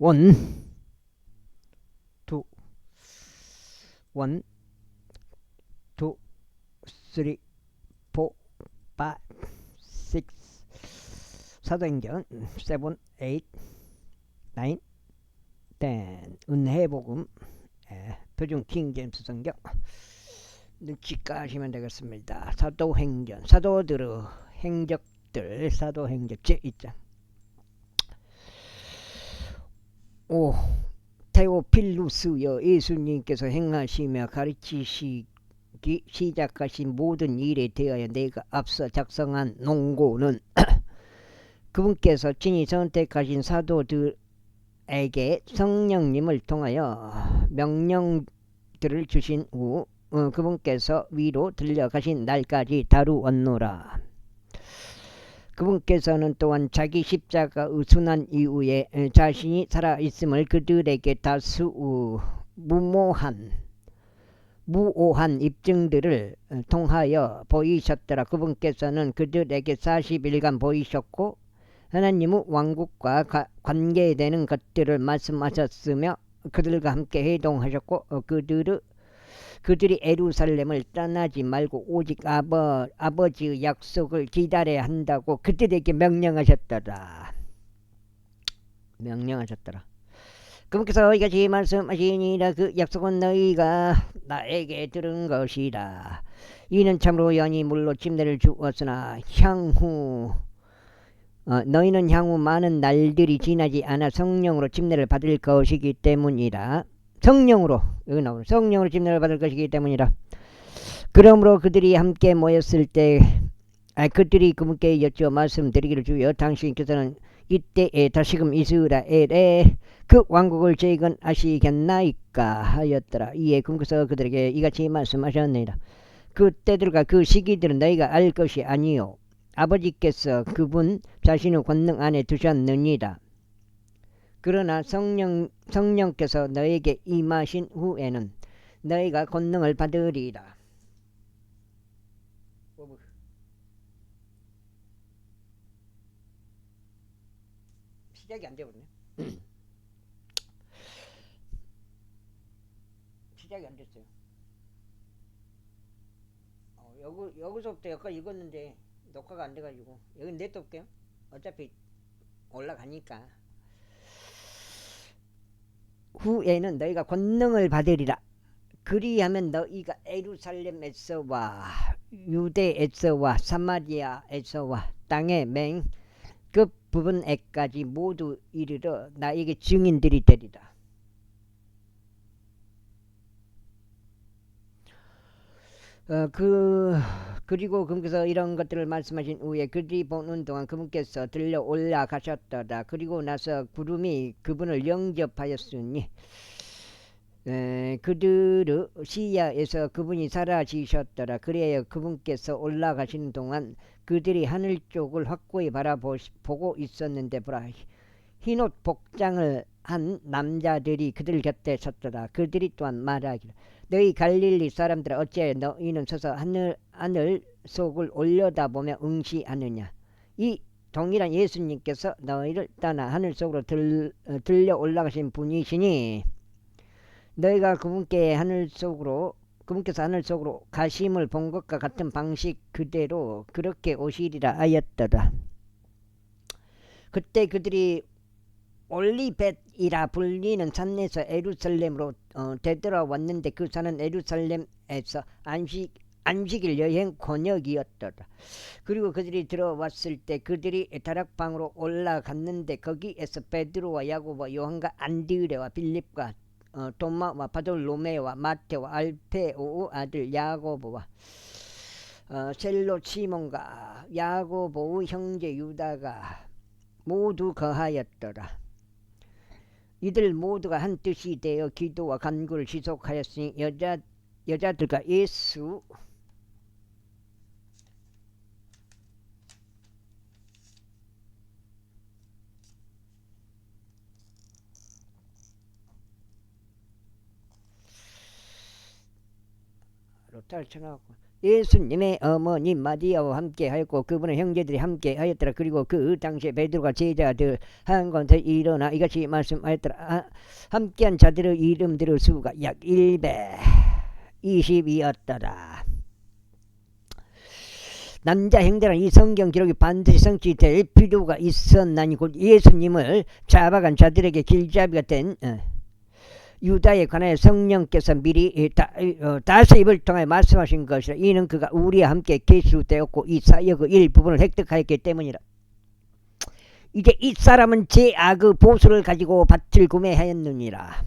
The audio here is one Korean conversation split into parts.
원, 투, 원, 투, 쓰리, 포, 파, 식스. 사도행전 세븐, 에잇, 나인, 텐. 은혜복음 표준 킹제임스 성경 눈치까 하시면 되겠습니다. 사도행전, 사도들의 행적들, 사도행전 제2장. 오, 테오필루스여, 예수님께서 행하시며 가르치시기 시작하신 모든 일에 대하여 내가 앞서 작성한 논고는 그분께서 친히 선택하신 사도들에게 성령님을 통하여 명령들을 주신 후 그분께서 위로 들려가신 날까지 다루었노라. 그분께서는 또한 자기 십자가의 순환 이후에 자신이 살아있음을 그들에게 다수 무오한 입증들을 통하여 보이셨더라. 그분께서는 그들에게 40일간 보이셨고 하나님의 왕국과 관계되는 것들을 말씀하셨으며 그들과 함께 회동하셨고 그들이 에루살렘을 떠나지 말고 오직 아버지의 약속을 기다려야 한다고 그들에게 명령하셨더라. 그분께서 이같이 말씀하시니라. 그 약속은 너희가 나에게 들은 것이라. 이는 참으로 연히 물로 침례를 주었으나 너희는 향후 많은 날들이 지나지 않아 성령으로 침례를 받을 것이기 때문이라. 성령으로 침례를 받을 것이기 때문이라. 그러므로 그들이 함께 모였을 때 그들이 그분께 여쭈어 말씀드리기를, 주여 당신께서는 이때에 다시금 이스라엘에 그 왕국을 재건하시겠나이까 하였더라. 이에 그분께서 그들에게 이같이 말씀하셨느니라. 그 때들과 그 시기들은 너희가 알 것이 아니요 아버지께서 그분 자신의 권능 안에 두셨느니라. 그러나 성령께서 너에게 임하신 후에는 너희가 권능을 받으리라. 시작이 안 되거든요. 시작이 안 됐어요. 여기서부터 여기까지 읽었는데 녹화가 안 돼가지고 여기 냅둬볼게요. 어차피 올라가니까. 후에는 너희가 권능을 받으리라. 그리하면 너희가 예루살렘에서와 유대에서와 사마리아에서와 땅의 맨 그 부분에까지 모두 이르러 나에게 증인들이 되리라. 그리고 그분께서 이런 것들을 말씀하신 후에 그들이 보는 동안 그분께서 들려 올라가셨더라. 그리고 나서 구름이 그분을 영접하였으니 그들의 시야에서 그분이 사라지셨더라. 그래야 그분께서 올라가시는 동안 그들이 하늘 쪽을 확고히 바라보고 있었는데 보라, 흰옷 복장을 한 남자들이 그들 곁에 섰더라. 그들이 또한 말하기를, 너희 갈릴리 사람들아, 어찌하여 너희는 서서 하늘 속을 올려다보며 응시하느냐. 이 동일한 예수님께서 너희를 떠나 하늘 속으로 들려 올라가신 분이시니 너희가 그분께서 하늘 속으로 가심을 본 것과 같은 방식 그대로 그렇게 오시리라 하였더라. 그때 그들이 올리벳이라 불리는 산에서 예루살렘으로 되돌아왔는데 그 산은 예루살렘에서 안식일 여행 권역이었더라. 그리고 그들이 들어왔을 때 그들이 다락방으로 올라갔는데 거기에서 베드로와 야고보와 요한과 안드레와 빌립과 도마와 바돌로메와 마테와 알페오의 아들 야고보와 셀롯 시몬과 야고보의 형제 유다가 모두 거하였더라. 이들 모두가 한 뜻이 되어 기도와 간구를 지속하였으니 여자들과 예수 로타를 쳐나갔고 예수님의 어머니 마리아와 함께 하였고 그분의 형제들이 함께 하였더라. 그리고 그 당시에 베드로가 제자들 한 건데 일어나 이같이 말씀하였더라. 함께한 자들의 이름들의 수가 약 120이었더라. 남자 형제란 이 성경 기록이 반드시 성취될 필요가 있었나니 곧 예수님을 잡아간 자들에게 길잡이가 된 유다에 관하여 성령께서 미리 다섯 입을 통하여 말씀하신 것이라. 이는 그가 우리와 함께 계수되었고 이 사역의 일부분을 획득하였기 때문이라. 이제 이 사람은 제 악의 보수를 가지고 밭을 구매하였느니라.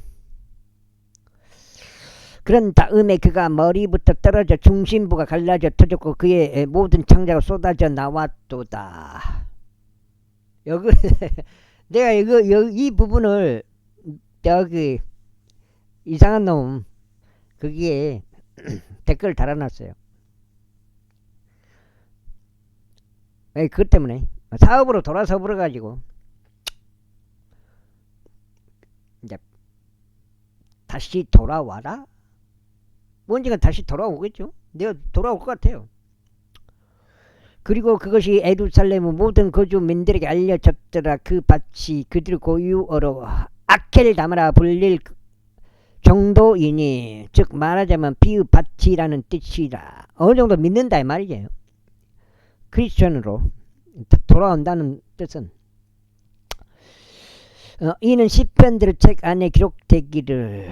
그런 다음에 그가 머리부터 떨어져 중심부가 갈라져 터졌고 그의 모든 창자가 쏟아져 나왔도다. 여기 내가 이 부분을 여기 이상한 놈 거기에 댓글 달아놨어요. 그것 때문에 사업으로 돌아서 버려가지고 이제 다시 돌아와라? 언젠가 다시 돌아오겠죠. 내가 돌아올 것 같아요. 그리고 그것이 예루살렘의 모든 거주민들에게 알려졌더라. 그 밭이 그들 고유어로 아켈다마라 불릴 정도이니 즉 말하자면 비의 밭이라는 뜻이라. 어느 정도 믿는다 이 말이에요. 크리스천으로 돌아온다는 뜻은 이는 시편들의 책 안에 기록되기를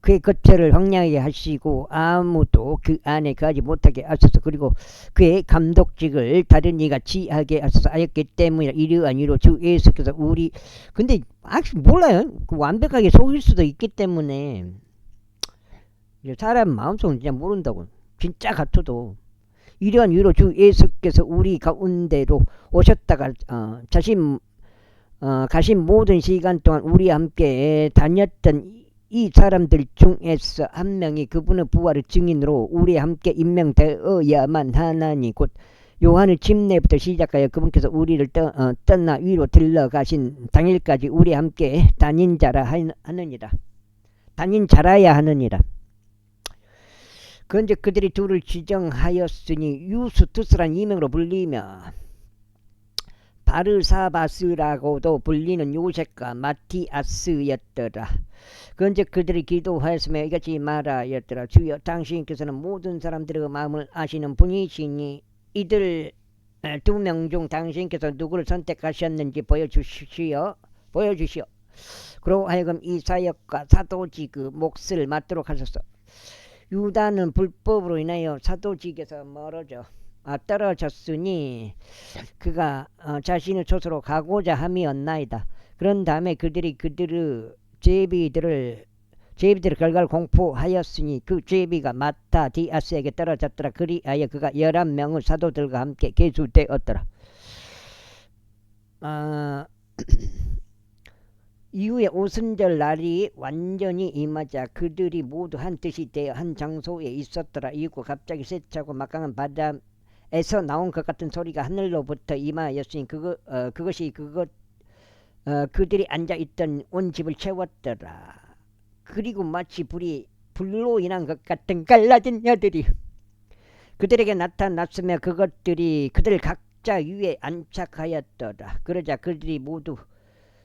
그의 거처를 황량하게 하시고 아무도 그 안에 거하지 못하게 하소서. 그리고 그의 감독직을 다른 이가 지하게 하소서 하였기 때문이라. 이러한 이유로 주 예수께서 우리 근데 아직 몰라요. 완벽하게 속일 수도 있기 때문에 사람 마음속은 진짜 모른다고. 진짜 같아도 이러한 이유로 주 예수께서 우리 가운데로 오셨다가 가신 모든 시간 동안 우리와 함께 다녔던 이 사람들 중에서 한 명이 그분의 부활의 증인으로 우리와 함께 임명되어야만 하나니 곧 요한의 침례부터 시작하여 그분께서 우리를 떠나 위로 들러가신 당일까지 우리와 함께 다닌 자라 하느니라. 다닌 자라야 하느니라. 그런데 그들이 둘을 지정하였으니 유스투스란 이명으로 불리며 바르사바스라고도 불리는 요셉과 마티아스였더라. 그런데 그들이 기도하였으며 이같이 말하였더라. 주여 당신께서는 모든 사람들의 마음을 아시는 분이시니 이들 두 명 중 당신께서 누구를 선택하셨는지 보여주시오. 그로 하여금 이 사역과 사도직의 몫을 맡도록 하소서. 유다는 불법으로 인하여 사도직에서 떨어졌으니 그가 자신의 초소로 가고자 함이었나이다. 그런 다음에 그들이 그들의 제비들을 결과를 공포하였으니 그 제비가 마타디아스에게 떨어졌더라. 그리하여 그가 11명의 사도들과 함께 계수되었더라. 이후에 오순절 날이 완전히 임하자 그들이 모두 한 뜻이 되어 한 장소에 있었더라. 이윽고 갑자기 세차고 막강한 바람에서 나온 것 같은 소리가 하늘로부터 임하였으니 그것이 그들이 앉아있던 온 집을 채웠더라. 그리고 마치 불로 인한 것 같은 갈라진 여들이 그들에게 나타났으며 그것들이 그들 각자 위에 안착하였더라. 그러자 그들이 모두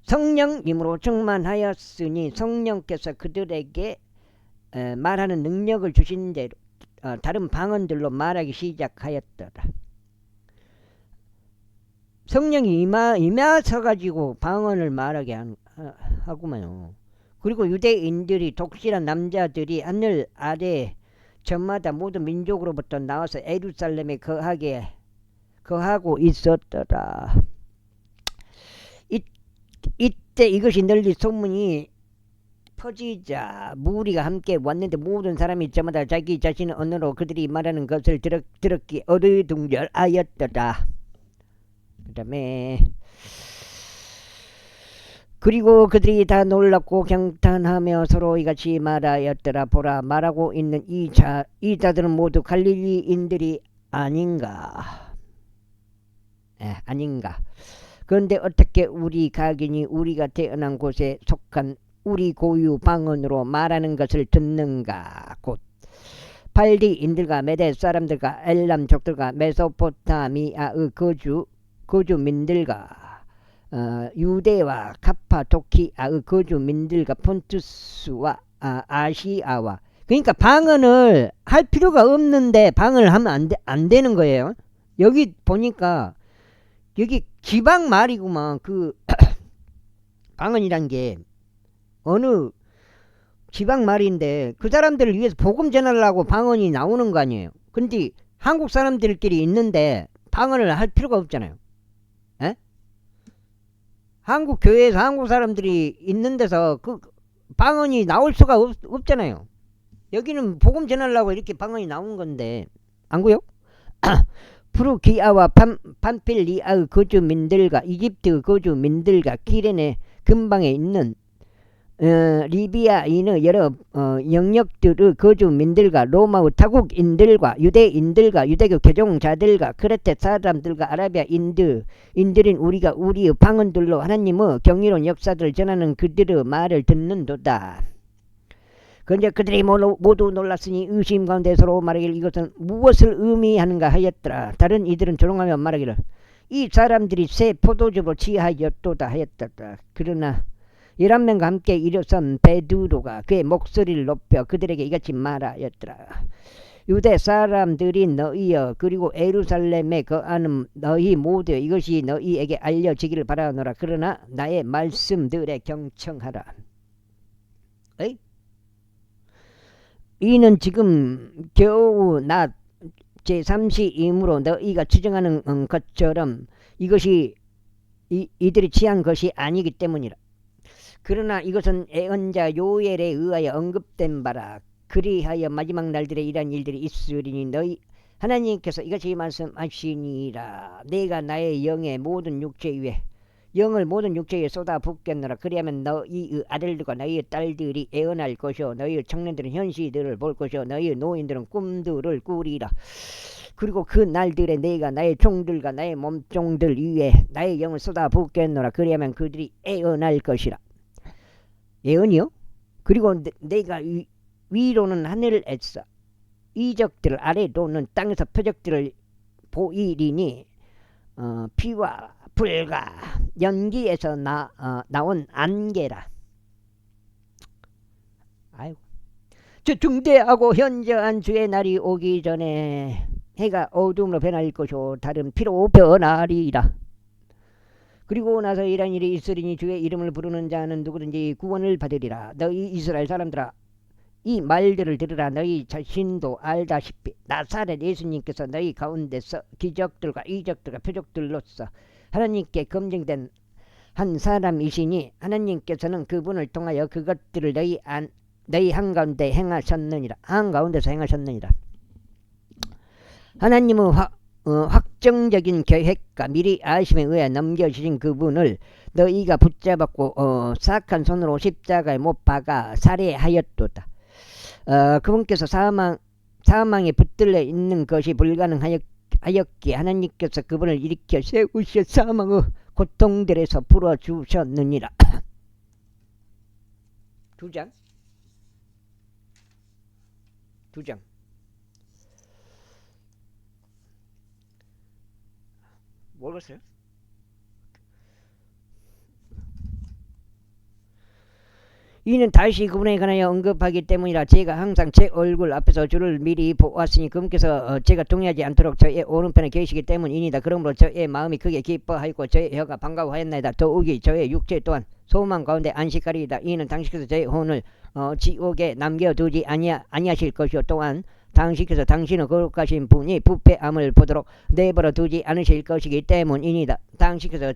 성령님으로 충만하였으니 성령께서 그들에게 말하는 능력을 주신 대로 다른 방언들로 말하기 시작하였더라. 성령이 임하서 가지고 방언을 말하게 하구만요. 그리고 유대인들이 독실한 남자들이 하늘 아래 저마다 모든 민족으로부터 나와서 예루살렘에 거하고 있었더라. 이때 이것이 널리 소문이 퍼지자 무리가 함께 왔는데 모든 사람이 저마다 자기 자신의 언어로 그들이 말하는 것을 들었기에 어리둥절하였더라. 그 다음에 그리고 그들이 다 놀랍고 경탄하며 서로 이같이 말하였더라. 보라, 말하고 있는 이 자들은 모두 갈릴리인들이 아닌가. 그런데 어떻게 우리 각인이 우리가 태어난 곳에 속한 우리 고유 방언으로 말하는 것을 듣는가. 곧 팔디인들과 메대 사람들과 엘람족들과 메소포타미아의 거주민들과 유대와 카파도키아의 거주민들과 폰투스와 아시아와, 그러니까 방언을 할 필요가 없는데 방언을 하면 안 되는 거예요. 여기 보니까 여기 지방 말이구만. 그 방언이란 게 어느 지방 말인데 그 사람들을 위해서 복음 전하려고 방언이 나오는 거 아니에요. 근데 한국 사람들끼리 있는데 방언을 할 필요가 없잖아요. 에? 한국 교회에서 한국 사람들이 있는 데서 그 방언이 나올 수가 없잖아요. 여기는 복음 전하려고 이렇게 방언이 나온 건데 안 그래요? 프루기아와 판필리아의 거주민들과 이집트 거주민들과 키레네 근방에 있는 리비아인의 여러 영역들의 거주민들과 로마의 타국인들과 유대인들과 유대교 개종자들과 크레테 사람들과 아라비아 인들인 우리가 우리의 방언들로 하나님의 경이로운 역사들을 전하는 그들의 말을 듣는도다. 그런데 그들이 모두 놀랐으니 의심 가운데 서로 말하기를 이것은 무엇을 의미하는가 하였더라. 다른 이들은 조롱하며 말하기를 이 사람들이 새 포도즙으로 취하였도다 하였더라. 그러나 11명과 함께 일어선 베드로가 그의 목소리를 높여 그들에게 이같이 말하였더라. 유대 사람들이 너희여, 그리고 예루살렘에 거하는 너희 모두 이것이 너희에게 알려지기를 바라노라. 그러나 나의 말씀들에 경청하라. 에이? 이는 지금 겨우 낮 제3시이므로 너희가 추정하는 것처럼 이것이 이들이 취한 것이 아니기 때문이라. 그러나 이것은 예언자 요엘에 의하여 언급된 바라. 그리하여 마지막 날들에 이러한 일들이 있으리니 너희 하나님께서 이같이 말씀하시니라. 내가 나의 영의 모든 육체 위에 영을 모든 육체에 쏟아 붓겠노라. 그리하면 너희의 아들들과 너희의 딸들이 예언할 것이요 너희의 청년들은 현시들을 볼 것이요 너희의 노인들은 꿈들을 꾸리라. 그리고 그 날들에 내가 나의 종들과 나의 몸종들 위에 나의 영을 쏟아 붓겠노라. 그리하면 그들이 예언할 것이라. 예언이요? 그리고 내가 위로는 하늘에서 이적들을, 아래로는 땅에서 표적들을 보이리니 피와 불과 연기에서 나온 안개라. 아이고, 저 중대하고 현저한 주의 날이 오기 전에 해가 어둠으로 변할 것이요 달은 피로 변하리라. 그리고 나서 이런 일이 있으리니 주의 이름을 부르는 자는 누구든지 구원을 받으리라. 너희 이스라엘 사람들아, 이 말들을 들으라. 너희 자신도 알다시피 나사렛 예수님께서 너희 가운데서 기적들과 이적들과 표적들로서 하나님께 검증된 한 사람이시니 하나님께서는 그분을 통하여 그것들을 너희 한가운데 행하셨느니라. 한가운데서 행하셨느니라. 하나님의 확정적인 계획과 미리 아심에 의해 넘겨주신 그분을 너희가 붙잡았고 사악한 손으로 십자가에 못 박아 살해하였도다. 그분께서 사망에 붙들려 있는 것이 불가능하였기에 하나님께서 그분을 일으켜 세우셔 사망의 고통들에서 풀어주셨느니라. 두 장. 모르겠어요? 이는 다시 그분에 관하여 언급하기 때문이라. 제가 항상 제 얼굴 앞에서 주를 미리 보았으니 그분께서 제가 동의하지 않도록 저의 오른편에 계시기 때문이니다. 그러므로 저의 마음이 크게 기뻐하였고 저의 혀가 반가워하였나이다. 더욱이 저의 육체 또한 소망 가운데 안식하리이다. 이는 당신께서 저의 혼을 지옥에 남겨두지 아니하실 것이요 또한 당신께서 당신의 거룩하신 분이 부패함을 보도록 내버려 두지 않으실 것이기 때문이니다. 당신께서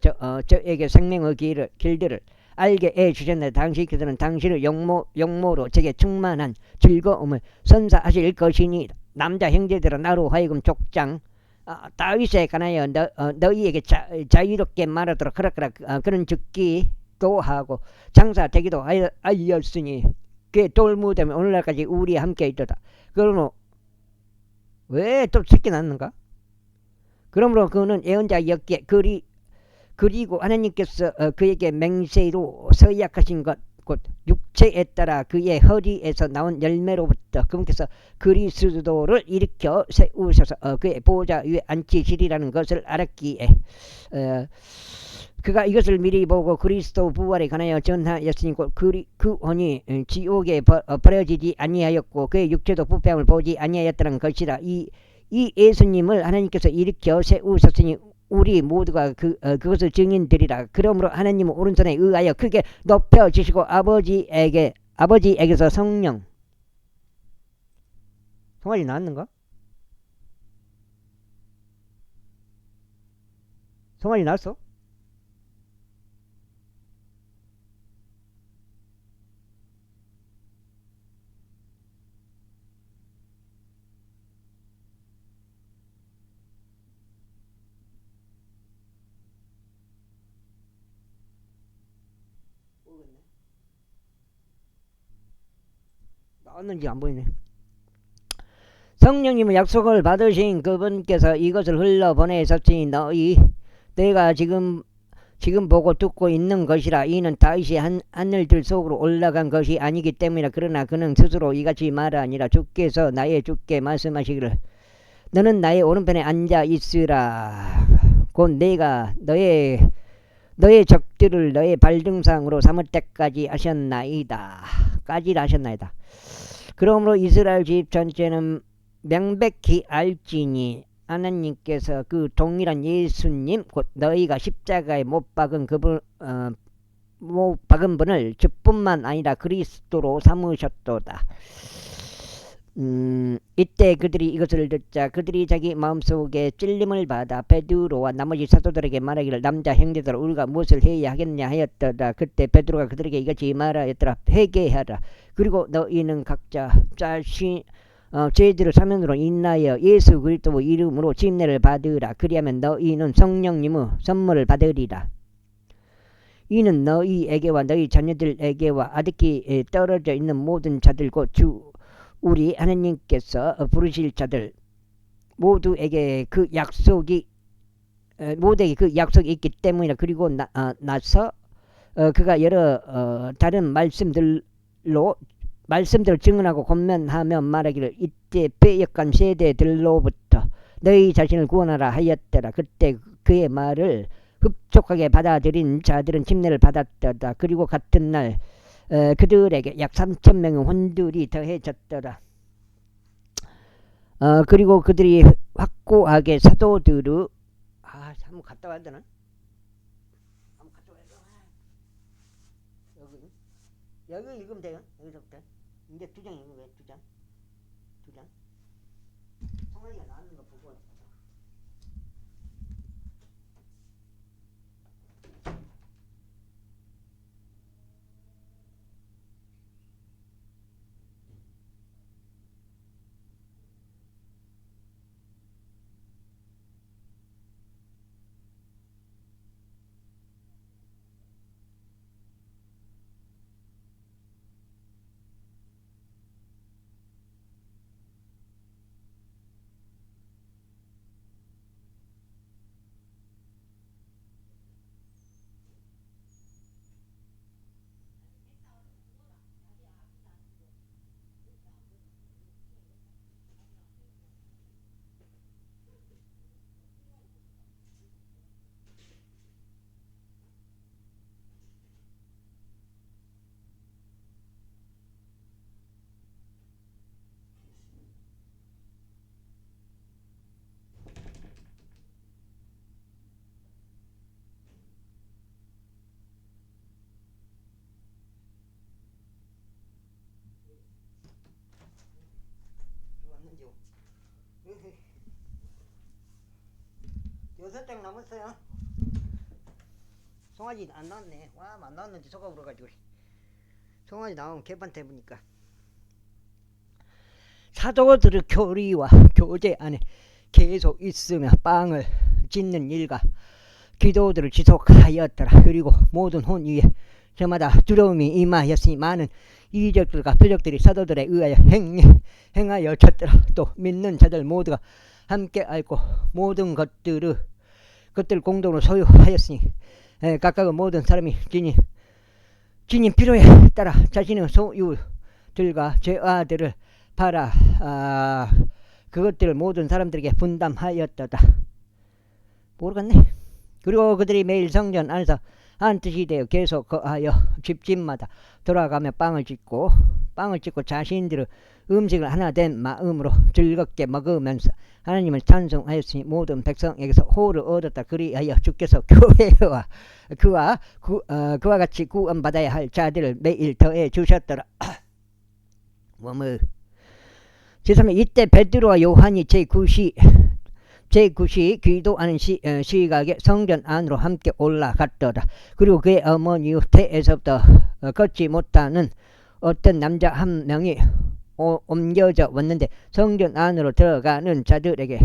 저에게 생명의 길들을 알게 해주셨는데 당신께서는 당신의 용모로 제게 충만한 즐거움을 선사하실 것이니 남자 형제들아, 나로 하여금 족장 다윗에 관하여 너희에게 자유롭게 말하도록 하라. 그런 죽기도 하고 장사되기도 하였으니 그의 돌무덤이 오늘날까지 우리와 함께 있도다. 그러므로 왜 또 새끼 낳는가? 그러므로 그는 예언자였기에 그리고 하나님께서 그에게 맹세로 서약하신 것 곧 육체에 따라 그의 허리에서 나온 열매로부터 그분께서 그리스도를 일으켜 세우셔서 그의 보좌 위에 앉히시리라는 것을 알았기에 그가 이것을 미리 보고 그리스도 부활에 관하여 전하였으니 그 혼이 지옥에 버려지지 아니하였고 그의 육체도 부패함을 보지 아니하였다는 것이라. 이 예수님을 하나님께서 일으켜 세우셨으니 우리 모두가 그것을 증인들이라. 그러므로 하나님은 오른손에 의하여 크게 높여주시고 아버지에게서 성령이 나왔는가? 성환이 나왔어? 나왔는지 안 보이네. 성령님은 약속을 받으신 그분께서 이것을 흘러보내셨으니 내가 지금 보고 듣고 있는 것이라. 이는 다윗이 하늘들 속으로 올라간 것이 아니기 때문이라. 그러나 그는 스스로 이같이 말하니라. 주께서 나의 주께 말씀하시기를 너는 나의 오른편에 앉아 있으라. 곧 내가 너의 적들을 너의 발등상으로 삼을 때까지 하셨나이다. 그러므로 이스라엘 집 전체는 명백히 알지니 하나님께서 그 동일한 예수님 곧 너희가 십자가에 못 박은 분을 주뿐만 아니라 그리스도로 삼으셨도다. 이때 그들이 이것을 듣자 그들이 자기 마음속에 찔림을 받아 베드로와 나머지 사도들에게 말하기를 남자 형제들 우리가 무엇을 해야 하겠냐 하였더라. 그때 베드로가 그들에게 이같이 말하였더라. 회개하라. 그리고 너희는 각자 자신 죄들을 사면으로 인하여 예수 그리스도 이름으로 침례를 받으라. 그리하면 너희는 성령님의 선물을 받으리라. 이는 너희에게와 너희 자녀들에게와 아득히 떨어져 있는 모든 자들 곧 우리 하나님께서 부르실 자들 모두에게 그 약속이 있기 때문이라. 그리고 나서 그가 여러 다른 말씀들을 증언하고 권면하며 말하기를 이때 빼앗간 세대들로부터 너희 자신을 구원하라 하였더라. 그때 그의 말을 흡족하게 받아들인 자들은 침례를 받았더라. 그리고 같은 날 그들에게 약 3,000명의 혼들이 더해졌더라. 그리고 그들이 확고하게 사도들의 한번 갔다 와야 되나? 여기 읽으면 돼요. 여기서부터 이제 2장 읽는 거예요. 2장 성환이가 나오는 거 보고 여섯 장 남았어요. 송아지 안 나왔네. 안 나왔는지 속아 울어가지고. 송아지 나오면 개판 대보니까 사도들의 교리와 교제 안에 계속 있으며 빵을 짓는 일과 기도들을 지속하였더라. 그리고 모든 혼 위에 저마다 두려움이 임하였으니 많은 이적들과 표적들이 사도들에 의하여 행하여졌더라. 또 믿는 자들 모두가 함께 알고 모든 것들 공동으로 소유하였으니 각각의 모든 사람이 진인 필요에 따라 자신의 소유들과 죄아들을 팔아 그것들을 모든 사람들에게 분담하였도다. 모르겠네. 그리고 그들이 매일 성전 안에서 한 뜻이 되어 계속 거하여 집집마다 돌아가며 빵을 찢고 자신들의 음식을 하나 된 마음으로 즐겁게 먹으면서 하나님을 찬송하였으니 모든 백성에게서 호를 얻었다. 그리하여 주께서 교회와 그와 같이 구원받아야 할 자들을 매일 더해 주셨더라. 제3에 이때 베드로와 요한이 제9시 기도하는 시각에 성전 안으로 함께 올라갔더라. 그리고 그의 어머니 태에서부터 걷지 못하는 어떤 남자 한 명이 옮겨져 왔는데 성전 안으로 들어가는 자들에게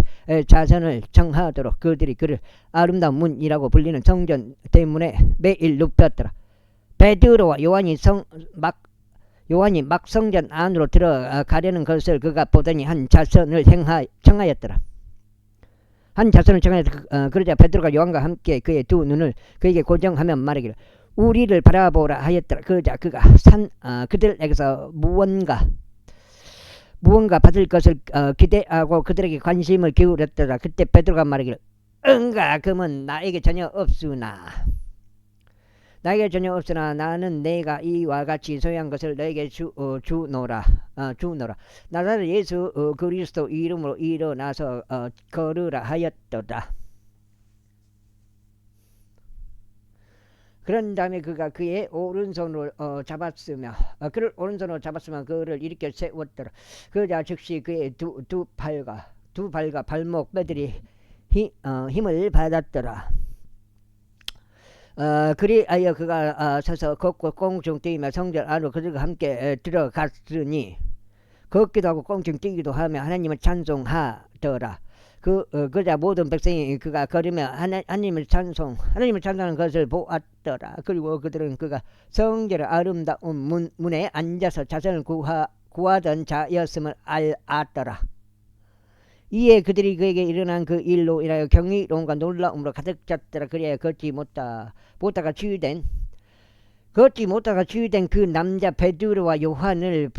자선을 청하도록 그들이 그를 아름다운 문이라고 불리는 성전 대문에 매일 눕혔더라. 베드로와 요한이 막 성전 안으로 들어가려는 것을 그가 보더니 한 자선을 청하였더라. 그러자 베드로가 요한과 함께 그의 두 눈을 그에게 고정하며 말하기를 우리를 바라보라 하였더라. 그러자 그가 그들에게서 무언가 받을 것을 기대하고 그들에게 관심을 기울였더라. 그때 베드로가 말하기를 응가 금은 나에게 전혀 없으나 나는 내가 이와 같이 소유한 것을 너에게 주노라. 나사렛 예수 그리스도 이름으로 일어나서 걸으라 하였도다. 그런 다음에 그가 그의 오른손을 잡았으며 그를 일으켜 세웠더라. 그러자 즉시 그의 두 발과 발목 뼈들이 힘을 받았더라. 그리하여 그가 서서 걷고 꽁충 뛰며 성전 안으로 그들과 함께 들어갔으니 걷기도 하고 꽁충 뛰기도 하며 하나님을 찬송하더라. 그자 모든 백성이 그가 걸으며 하나님을 찬송하는 것을 보았더라. 그리고 그들은 그가 성전의 아름다운 문에 앉아서 자선을 구하던 자였음을 알았더라. 이에 그들이 그에게 일어난 그 일로 인하여 경이로움과 놀라움으로 가득 찼더라. 그래야 걷지 못다가 치유된 그 남자 베드로와 요한을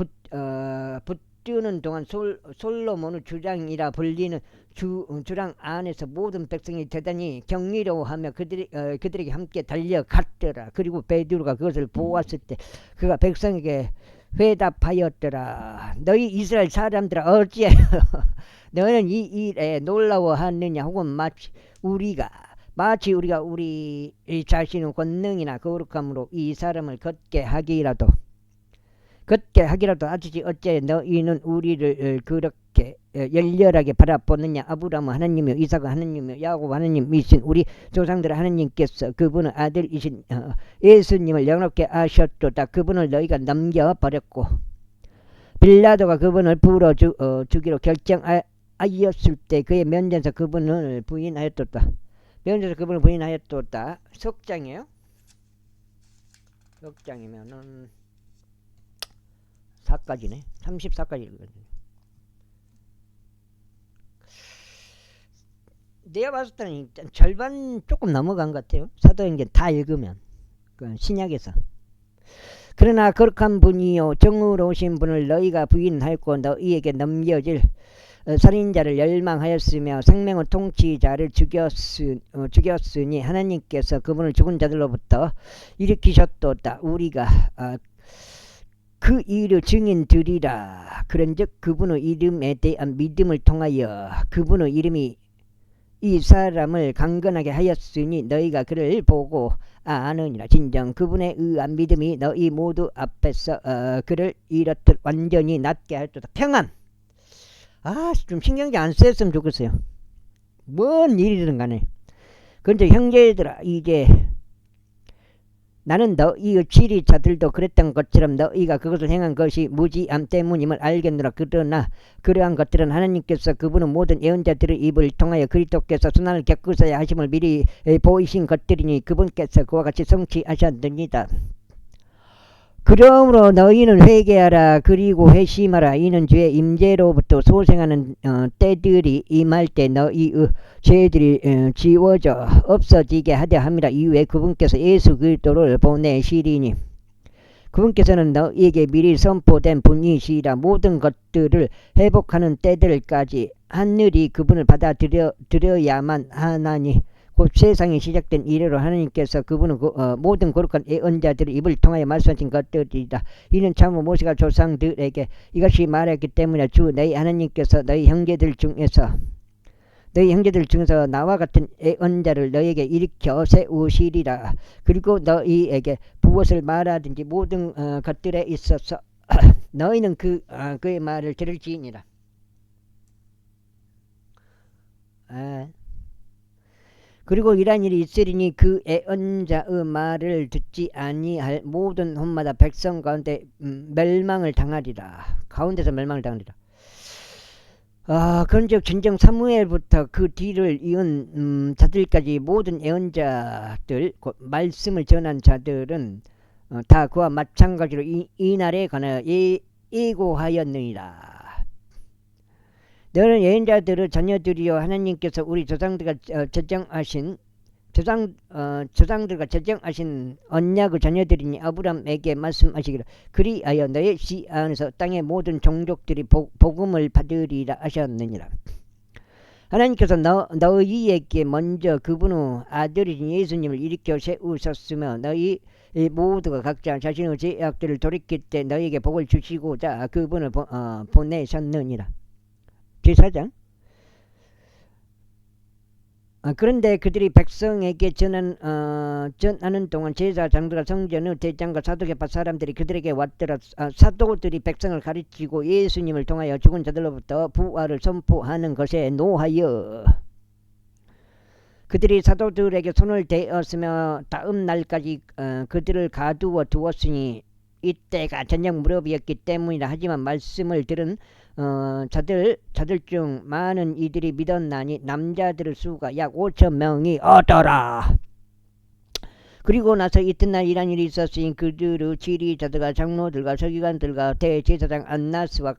붙드는 동안 솔로몬의 주장이라 불리는 주랑 안에서 모든 백성이 대단히 경이로워하며 그들에게 함께 달려갔더라. 그리고 베드로가 그것을 보았을 때 그가 백성에게 회답하였더라. 너희 이스라엘 사람들아 어찌하여 너는 이 일에 놀라워하느냐. 혹은 마치 우리가 우리 자신의 권능이나 거룩함으로 이 사람을 걷게 하기라도 하지 어째 너희는 우리를 그렇게 열렬하게 바라보느냐. 아브라함은 하나님이요 이삭은 하나님이요 야곱 하나님이신 우리 조상들의 하나님께서 그분의 아들이신 예수님을 영롭게 하셨도다. 그분을 너희가 넘겨버렸고 빌라도가 그분을 주기로 결정하였을 때 그의 면전에서 그분을 부인하였도다. 석장이에요. 석장이면은 4까지네. 34까지 읽거든요. 내가 봤을 때는 절반 조금 넘어간 것 같아요. 사도행전 다 읽으면 신약에서. 그러나 거룩한 분이요 정의로우신 분을 너희가 부인하였고 너희에게 넘겨질 살인자를 열망하였으며 생명의 통치자를 죽였으니 하나님께서 그분을 죽은 자들로부터 일으키셨도다. 우리가 그 일의 증인들이라. 그런즉 그분의 이름에 대한 믿음을 통하여 그분의 이름이 이 사람을 강건하게 하였으니 너희가 그를 보고 아느니라. 진정 그분의 의한 믿음이 너희 모두 앞에서 그를 이렇듯 완전히 낫게 할도다. 평안. 좀 신경이 안 쓰였으면 좋겠어요. 뭔 일이든 간에. 그런데 형제들아 이제 나는 너희의 지리자들도 그랬던 것처럼 너희가 그것을 행한 것이 무지함 때문임을 알겠노라. 그러나 그러한 것들은 하나님께서 그분의 모든 예언자들의 입을 통하여 그리스도께서 순환을 겪으셔야 하심을 미리 보이신 것들이니 그분께서 그와 같이 성취하셨느니라. 그러므로 너희는 회개하라. 그리고 회심하라. 이는 주의 임재로부터 소생하는 때들이 임할 때 너희의 죄들이 지워져 없어지게 하려 함이라. 이후에 그분께서 예수 그리스도를 보내시리니 그분께서는 너희에게 미리 선포된 분이시라. 모든 것들을 회복하는 때들까지 하늘이 그분을 받아들여야만 하나니 곧 세상이 시작된 이래로 하나님께서 그분은 모든 거룩한 예언자들의 입을 통하여 말씀하신 것들이다. 이는 참으로 모세가 조상들에게 이것이 말했기 때문에 주 너희 하나님께서 너희 형제들 중에서 나와 같은 예언자를 너희에게 일으켜 세우시리라. 그리고 너희에게 무엇을 말하든지 모든 것들에 있어서 너희는 그의 말을 들을지니라. 그리고 이러한 일이 있으리니 그 예언자의 말을 듣지 아니할 모든 혼마다 백성 가운데 멸망을 당하리라. 가운데서 멸망을 당하리라. 그런즉 진정 사무엘부터 그 뒤를 이은 자들까지 모든 예언자들 곧 말씀을 전한 자들은 다 그와 마찬가지로 이 날에 관하여 예고하였느니라. 너는 예언자들의 자녀들이여 하나님께서 우리 조상들과 제정하신 언약의 자녀들이니 아브람에게 말씀하시기를 그리하여 너의 씨 안에서 땅의 모든 종족들이 복음을 받으리라 하셨느니라. 하나님께서 너희에게 먼저 그분의 아들이신 예수님을 일으켜 세우셨으며 너희 모두가 각자 자신의 죄악들을 돌이킬 때 너희에게 복을 주시고자 그분을 보내셨느니라. 제사장. 그런데 그들이 백성에게 전하는 동안 제사장들과 성전의 대장과 사도계파 사람들이 그들에게 왔더라. 사도들이 백성을 가르치고 예수님을 통하여 죽은 자들로부터 부활을 선포하는 것에 노하여 그들이 사도들에게 손을 대었으며 다음 날까지 그들을 가두어 두었으니 이때가 저녁 무렵이었기 때문이라. 하지만 말씀을 들은 자들 중 많은 이들이 믿었나니 남자들의 수가 약 5,000명이 얻더라. 그리고 나서 이튿날 이란 일이 있었으니 그들의 지리자들과 장로들과 서기관들과 대제사장 안나스와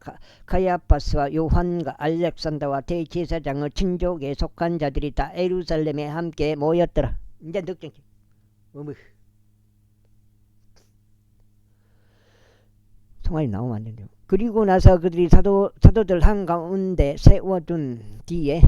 카야파스와 요한과 알렉산더와 대제사장의 친족에 속한 자들이 다 예루살렘에 함께 모였더라. 이제 늑정치. 성화이 나오면 안 된대요. 그리고 나서 그들이 사도들 한가운데 세워둔 뒤에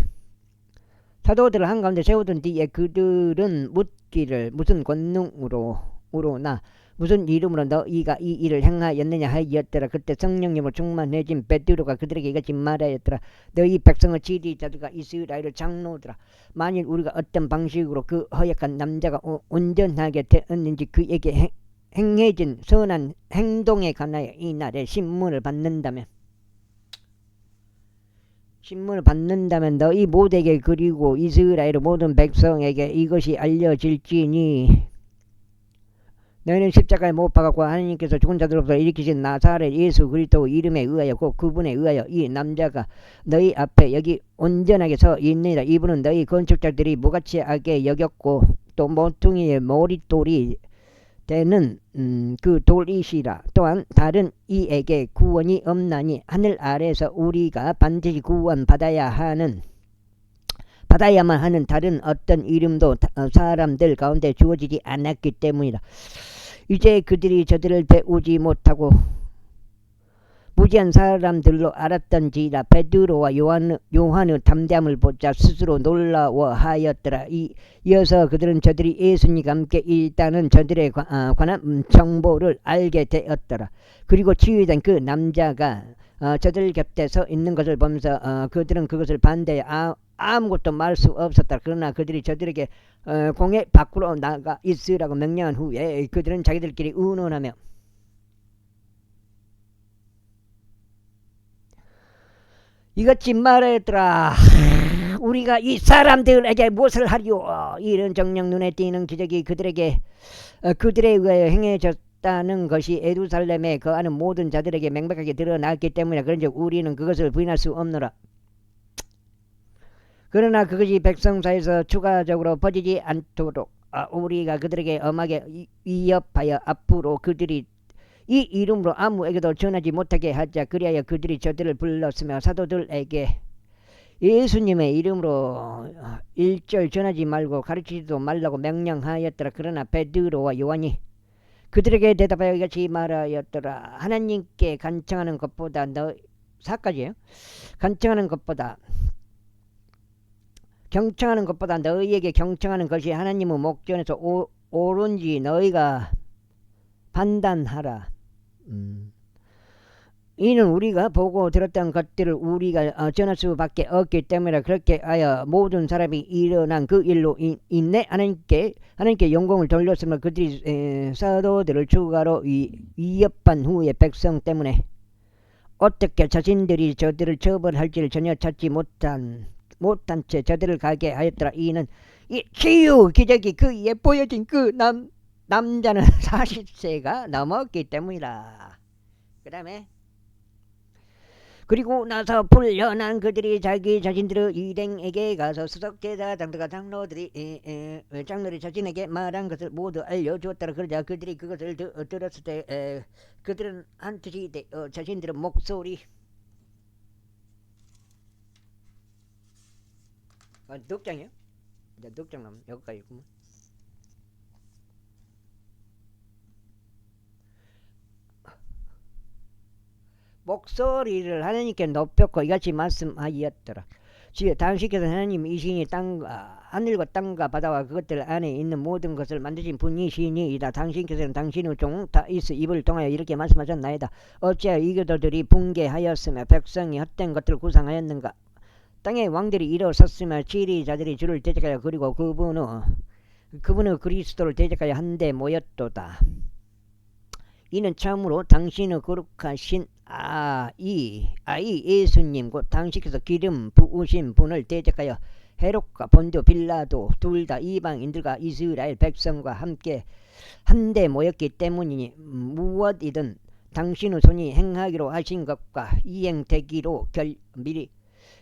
그들은 묻기를 무슨 권능으로나 무슨 이름으로 너희가 이 일을 행하였느냐 하였더라. 그때 성령님으로 충만해진 베드로가 그들에게 이같이 말하였더라. 너희 백성의 지리자들과 이스라엘의 장로들아, 만일 우리가 어떤 방식으로 그 허약한 남자가 온전하게 되었는지 그에게 행해진 선한 행동에 관하여 이 날에 신문을 받는다면 너희 모두에게 그리고 이스라엘의 모든 백성에게 이것이 알려질지니 너희는 십자가에 못 박았고 하나님께서 죽은 자들로부터 일으키신 나사렛 예수 그리스도 이름에 의하여 곧 그분에 의하여 이 남자가 너희 앞에 여기 온전하게 서 있느니라. 이분은 너희 건축자들이 무가치하게 여겼고 또 모퉁이의 머릿돌이 되는 그 돌이시라. 또한 다른 이에게 구원이 없나니 하늘 아래서 우리가 반드시 구원받아야만 하는 다른 어떤 이름도 사람들 가운데 주어지지 않았기 때문이라. 이제 그들이 저들을 배우지 못하고 무지한 사람들로 알았던지라. 베드로와 요한의 담대함을 보자 스스로 놀라워하였더라. 이어서 그들은 저들이 예수님과 함께 일단은 저들에 관한 정보를 알게 되었더라. 그리고 치유된 그 남자가 저들 곁에 서 있는 것을 보면서 그들은 그것을 반대해 아무것도 말할 수 없었다. 그러나 그들이 저들에게 공회 밖으로 나가 있으라고 명령한 후에 그들은 자기들끼리 의논하며 이같이 말했더라. 우리가 이 사람들에게 무엇을 하리오. 이런 정령 눈에 띄는 기적이 그들에 의하여 행해졌다는 것이 예루살렘에 거하는 모든 자들에게 명백하게 드러났기 때문에 그런즉 우리는 그것을 부인할 수 없노라. 그러나 그것이 백성 사이에서 추가적으로 퍼지지 않도록 우리가 그들에게 엄하게 위협하여 앞으로 그들이 이 이름으로 아무에게도 전하지 못하게 하자. 그리하여 그들이 저들을 불렀으며 사도들에게 예수님의 이름으로 일절 전하지 말고 가르치지도 말라고 명령하였더라. 그러나 베드로와 요한이 그들에게 대답하여 이같이 말하였더라. 하나님께 간청하는 것보다 4까지예요. 간청하는 것보다 경청하는 것보다 너희에게 경청하는 것이 하나님의 목전에서 옳은지 너희가 판단하라. 이는 우리가 보고 들었던 것들을 우리가 전할 수밖에 없기 때문에 그렇게 하여 모든 사람이 일어난 그 일로 인내 하나님께 영광을 돌렸으며 그들이 사도들을 추가로 위협한 후에 백성 때문에 어떻게 자신들이 저들을 처벌할지를 전혀 찾지 못한 채 저들을 가게 하였더라. 이는 이 치유 기적이 그에 보여진 그 남자는 40세가 넘었기 때문이라. 그 다음에 그리고 나서 풀려난 그들이 자기 자신들의 일행에게 가서 수석제자 장로가 장로들이 자신에게 말한 것을 모두 알려주었더라. 그러자 그들이 그것을 들었을 때 그들은 한뜻이 자신들의 목소리 넉 장이요? 이제 넉 장 남은 여기까지 있구만. 목소리를 하나님께 높였고 이같이 말씀하였더라. 당신께서 하나님 이신이 하늘과 땅과 바다와 그것들 안에 있는 모든 것을 만드신 분이시니이다. 당신께서는 당신의 종 다윗의 입을 통하여 이렇게 말씀하셨나이다. 어찌하여 이교도들이 붕괴하였으며 백성이 헛된 것들을 구상하였는가. 땅의 왕들이 일어섰으며 지리자들이 주를 대적하여 그리고 그분의 그리스도를 대적하여 한데 모였도다. 이는 참으로 당신의 거룩하신 아이 예수님 곧 당신께서 기름 부으신 분을 대적하여 헤롯과 본도 빌라도 둘 다 이방인들과 이스라엘 백성과 함께 한데 모였기 때문이니 무엇이든 당신의 손이 행하기로 하신 것과 이행되기로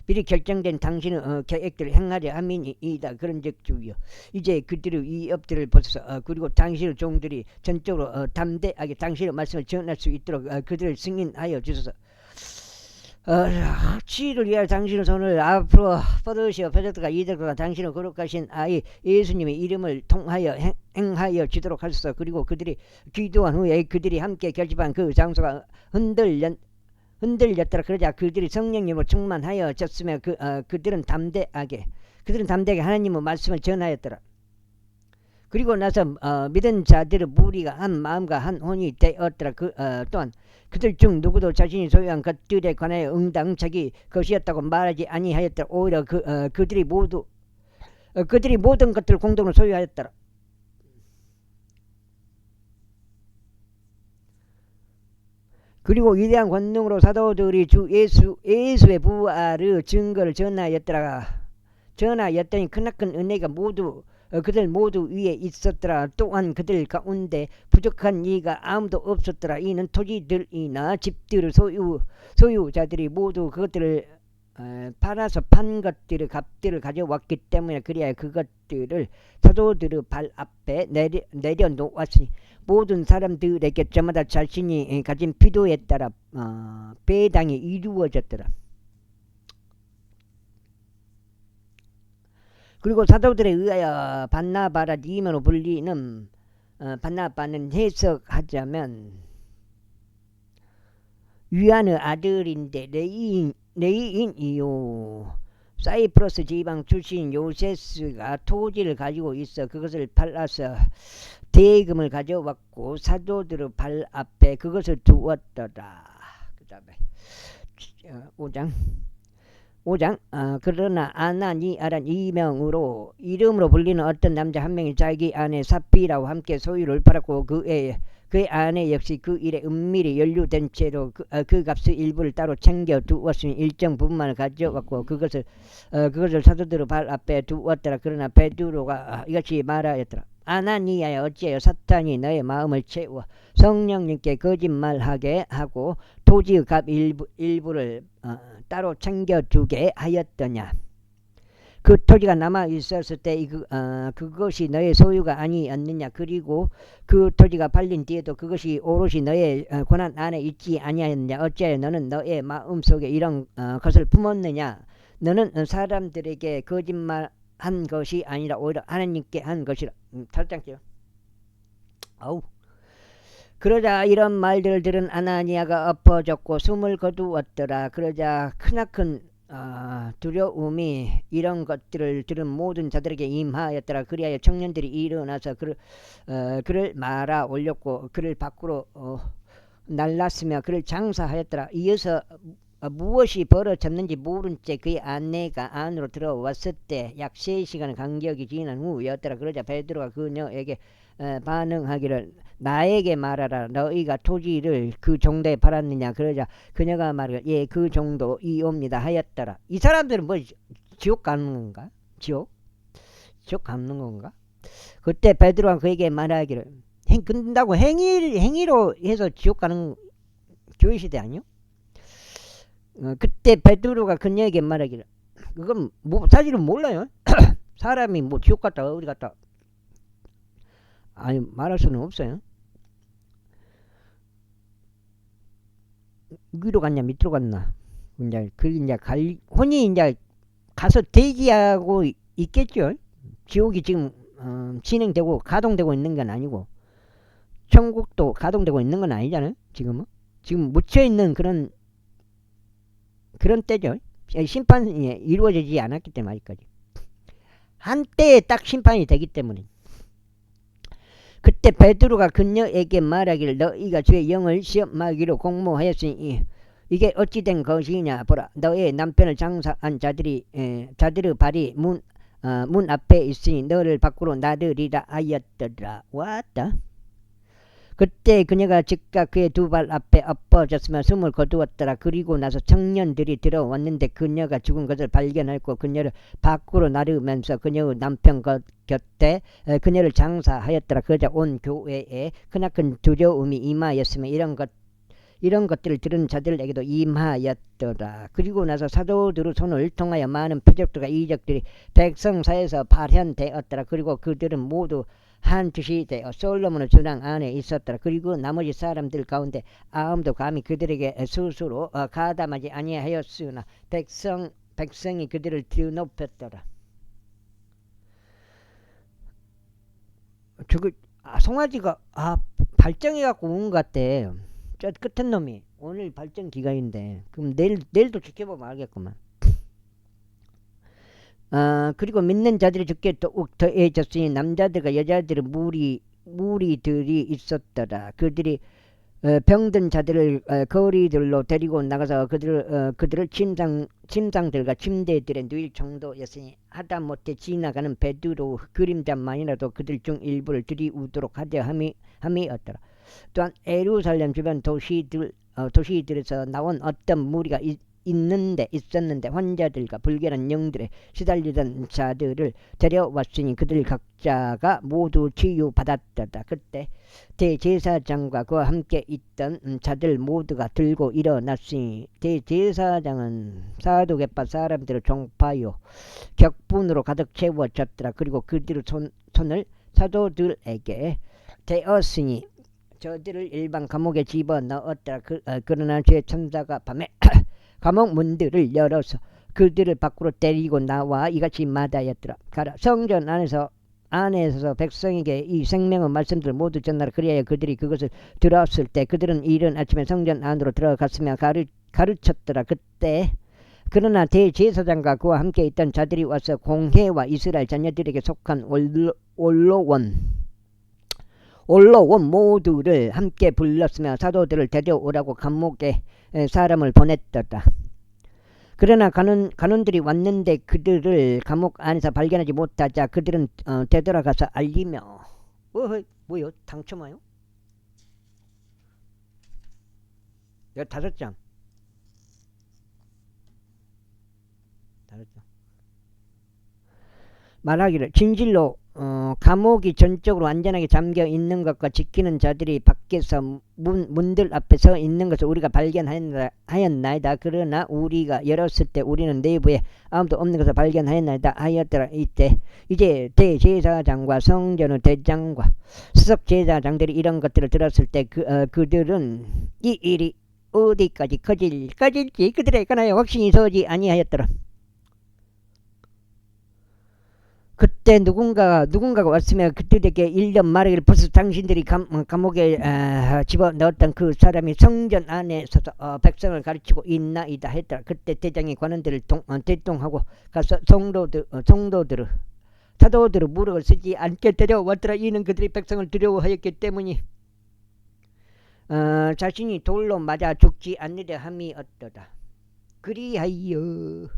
미리 결정된 당신의 계획들을 행하려 함이니이다. 그런즉 주여 이제 그들의 위협들을 벗어서 그리고 당신의 종들이 전적으로 담대하게 당신의 말씀을 전할 수 있도록 그들을 승인하여 주소서. 치유를 위하여 당신의 손을 앞으로 뻗으시어 표적들과 이적들과 당신의 거룩하신 아이 예수님의 이름을 통하여 행하여 주도록 하소서. 그리고 그들이 기도한 후에 그들이 함께 결집한 그 장소가 흔들렸더라. 그러자 그들이 성령님으로 충만하여 졌으며 그들은 담대하게 하나님의 말씀을 전하였더라. 그리고 나서 믿은 자들의 무리가 한 마음과 한 혼이 되었더라. 또한 그들 중 누구도 자신이 소유한 것들에 관하여 응당 자기 것이었다고 말하지 아니하였더라. 오히려 그들이 모든 것들을 공동으로 소유하였더라. 그리고 위대한 권능으로 사도들이 주 예수의 부활의 증거를 전하였더니 크나큰 은혜가 그들 모두 위에 있었더라. 또한 그들 가운데 부족한 이가 아무도 없었더라. 이는 토지들이나 집들의 소유자들이 모두 그것들을 팔아서 판 것들의 값들을 가져왔기 때문에 그리하여 그것들을 사도들의 발 앞에 내려놓았으니 모든 사람들에게 저마다 자신이 가진 필요에 따라 배당이 이루어졌더라. 그리고 사도들에 의하여 바나바라 이름으로 불리는 바나바는 해석하자면 유한의 아들인데 레이인이요. 사이프러스 지방 출신 요세스가 토지를 가지고 있어 그것을 팔아서 대금을 가져왔고 사도들의 발 앞에 그것을 두었더라. 그 다음에 5장 그러나 아나니아란 이름으로 불리는 어떤 남자 한 명이 자기 아내 삽비라와 함께 소유를 팔았고 그의 아내 역시 그 일에 은밀히 연루된 채로 그 값의 일부를 따로 챙겨 두었으니 일정 부분만을 가져왔고 그것을 사도들의 발 앞에 두었더라. 그러나 베드로가 이같이 말하였더라. 아나니아야 어찌하여 사탄이 너의 마음을 채워 성령님께 거짓말하게 하고 토지의 값 일부를 따로 챙겨두게 하였더냐. 그 토지가 남아 있었을 때 그것이 너의 소유가 아니었느냐. 그리고 그 토지가 팔린 뒤에도 그것이 오롯이 너의 권한 안에 있지 아니하였느냐. 어찌하여 너는 너의 마음속에 이런 것을 품었느냐. 너는 사람들에게 거짓말한 것이 아니라 오히려 하나님께 한 것이라. 탈장게요. 그러자 이런 말들을 들은 아나니아가 엎어졌고 숨을 거두었더라. 그러자 크나큰 두려움이 이런 것들을 들은 모든 자들에게 임하였더라. 그리하여 청년들이 일어나서 그를 말아 올렸고 그를 밖으로 날랐으며 그를 장사하였더라. 이어서 무엇이 벌어졌는지 모른 채 그의 아내가 안으로 들어왔을 때 약 3시간 간격이 지난 후였더라. 그러자 베드로가 그녀에게 반응하기를 나에게 말하라. 너희가 토지를 그 정도에 팔았느냐. 그러자 그녀가 말하기를 예, 그 정도이옵니다 하였더라. 이 사람들은 뭐 지옥 가는 건가? 지옥 가는 건가? 그때 베드로가 그에게 말하기를 근다고 행위로 해서 지옥 가는 교회 시대 아니요? 그때 베드로가 그녀에게 말하기를 그건 뭐 사실은 몰라요. 사람이 뭐 지옥 갔다 어디 갔다 아니 말할 수는 없어요. 위로 갔냐 밑으로 갔나 이제 혼이 이제 가서 대기하고 있겠죠. 지옥이 지금 진행되고 가동되고 있는 건 아니고 천국도 가동되고 있는 건 아니잖아요. 지금 묻혀 있는 그런 때죠. 심판이 이루어지지 않았기 때문에 아직까지 한때에 딱 심판이 되기 때문에. 그때 베드로가 그녀에게 말하기를 너희가 주의 영을 시험하기로 공모하였으니 이게 어찌 된 것이냐. 보라, 너의 남편을 장사한 자들의 발이 문 앞에 있으니 너를 밖으로 나들이라 하였더라. 왔다. 그때 그녀가 즉각 그의 두 발 앞에 엎어졌으며 숨을 거두었더라. 그리고 나서 청년들이 들어왔는데 그녀가 죽은 것을 발견하였고 그녀를 밖으로 나르면서 그녀의 남편 곁에 그녀를 장사하였더라. 그러자 온 교회에 크나큰 두려움이 임하였으며 이런 것들을 들은 자들에게도 임하였더라. 그리고 나서 사도들의 손을 통하여 많은 표적들과 이적들이 백성 사이에서 발현되었더라. 그리고 그들은 모두 한 뜻이 되어 솔로몬의 주랑 안에 있었더라. 그리고 나머지 사람들 가운데 아무도 감히 그들에게 스스로 가담하지 아니하였으나 백성이 그들을 드높였더라. 송아지가 발정해갖고 온 것 같대. 저 끝은 놈이 오늘 발정 기간인데 그럼 내일도 지켜보면 알겠구만. 그리고 믿는 자들이 죽게 더욱 더해졌으니 남자들과 여자들의 무리들이 있었더라. 그들이 병든 자들을 거리들로 데리고 나가서 그들을 침상들과 침대들에 누일 정도였으니 하다못해 지나가는 베드로 그림자만이라도 그들 중 일부를 들이우도록 하려 함이었더라. 또한 예루살렘 주변 도시들에서 나온 어떤 무리가 있었는데 환자들과 불결한 영들에 시달리던 자들을 데려왔으니 그들 각자가 모두 치유받았다. 그때 대제사장과 그와 함께 있던 자들 모두가 들고 일어났으니 대제사장은 사두개파 사람들을 종파요 격분으로 가득 채워졌더라. 그리고 그들의 손을 사도들에게 대었으니 저들을 일반 감옥에 집어넣었더라. 그러나 죄 천사가 밤에 감옥 문들을 열어서 그들을 밖으로 데리고 나와 이같이 말하였더라. 가라, 성전 안에서 백성에게 이 생명의 말씀들을 모두 전하라. 그리하여 그들이 그것을 들었을 때 그들은 이른 아침에 성전 안으로 들어갔으며 가르쳤더라. 그러나 대제사장과 그와 함께 있던 자들이 와서 공회와 이스라엘 자녀들에게 속한 올라온 모두를 함께 불렀으며 사도들을 데려오라고 감옥에 사람을 보냈더라. 그러나 간원들이 왔는데 그들을 감옥 안에서 발견하지 못하자 그들은 되돌아가서 알리며 뭐요? 당첨아요? 15장. 말하기를 진실로 감옥이 전적으로 안전하게 잠겨 있는 것과 지키는 자들이 밖에서 문들 앞에 서 있는 것을 우리가 발견하였나이다. 그러나 우리가 열었을 때 우리는 내부에 아무도 없는 것을 발견하였나이다 하였더라. 이제 대제사장과 성전의 대장과 수석제사장들이 이런 것들을 들었을 때 그들은 이 일이 어디까지 커질지 그들의 관하여 확신이 서지 아니하였더라. 그때 누군가가 왔으면 그들에게 1년 말하기를 벌써 당신들이 감옥에 집어넣었던 그 사람이 성전 안에 서서 백성을 가르치고 있나이다 했더라. 그때 대장이 관원들을 대동하고 가서 성도들을 사도들을 무력을 쓰지 않게 데려왔더라. 이는 그들이 백성을 두려워하였기 때문이 자신이 돌로 맞아 죽지 않으려 함이었도다. 그리하여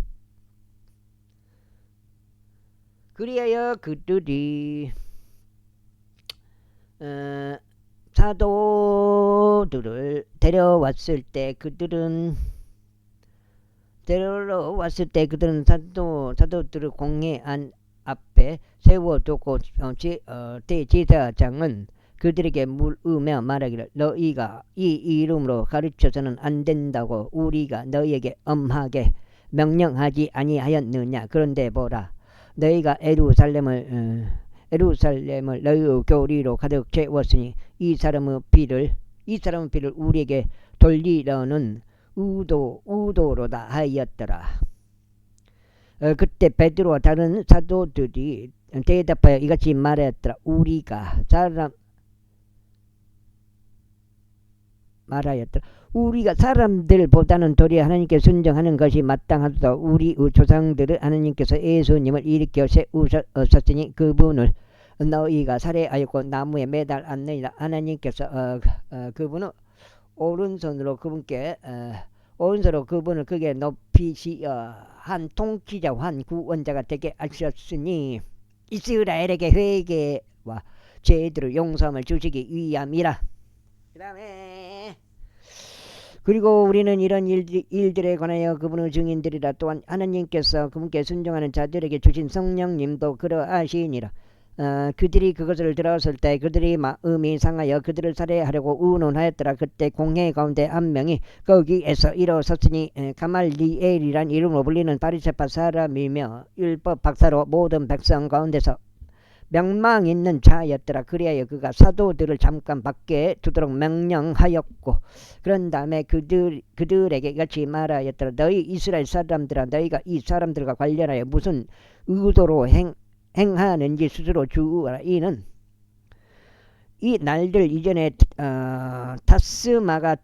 그들이 사도들을 데려왔을 때 그들은 사도들을 공회 안 앞에 세워두고 대제사장은 그들에게 물으며 말하기를 너희가 이 이름으로 가르쳐서는 안 된다고 우리가 너희에게 엄하게 명령하지 아니하였느냐. 그런데 보라, 너희가 에루살렘을 너희의 교리로 가득 채웠으니 이 사람의 피를 우리에게 돌리려는 의도로다 하였더라. 그때 베드로와 다른 사도들이 대답하여 이같이 말하였더라. 우리가 사람들보다는 도리어 하나님께 순종하는 것이 마땅하도다. 우리의 조상들을 하나님께서 예수님을 일으켜 세우셨으니 그분을 너희가 살해하였고 나무에 매달았느니라. 하나님께서 그분을 오른손으로 그분을 크게 높이시어 한 통치자 한 구원자가 되게 하셨으니 이스라엘에게 회개와 죄들을 용서함을 주시기 위함이라. 그 다음에 그리고 우리는 이런 일들에 관하여 그분의 증인들이라. 또한 하나님께서 그분께 순종하는 자들에게 주신 성령님도 그러하시니라. 그들이 그것을 들었을 때 그들이 마음이 상하여 그들을 살해하려고 의논하였더라. 그때 공회 가운데 한 명이 거기에서 일어섰으니 가말리엘이란 이름으로 불리는 바리새파 사람이며 율법 박사로 모든 백성 가운데서 명망 있는 자였더라. 그리하여 그가 사도들을 잠깐 밖에 두도록 명령하였고 그런 다음에 그들에게 같이 말하였더라. 너희 이스라엘 사람들아, 너희가 이 사람들과 관련하여 무슨 의도로 행하는지 스스로 주우라. 이는 이 날들 이전에 다스마가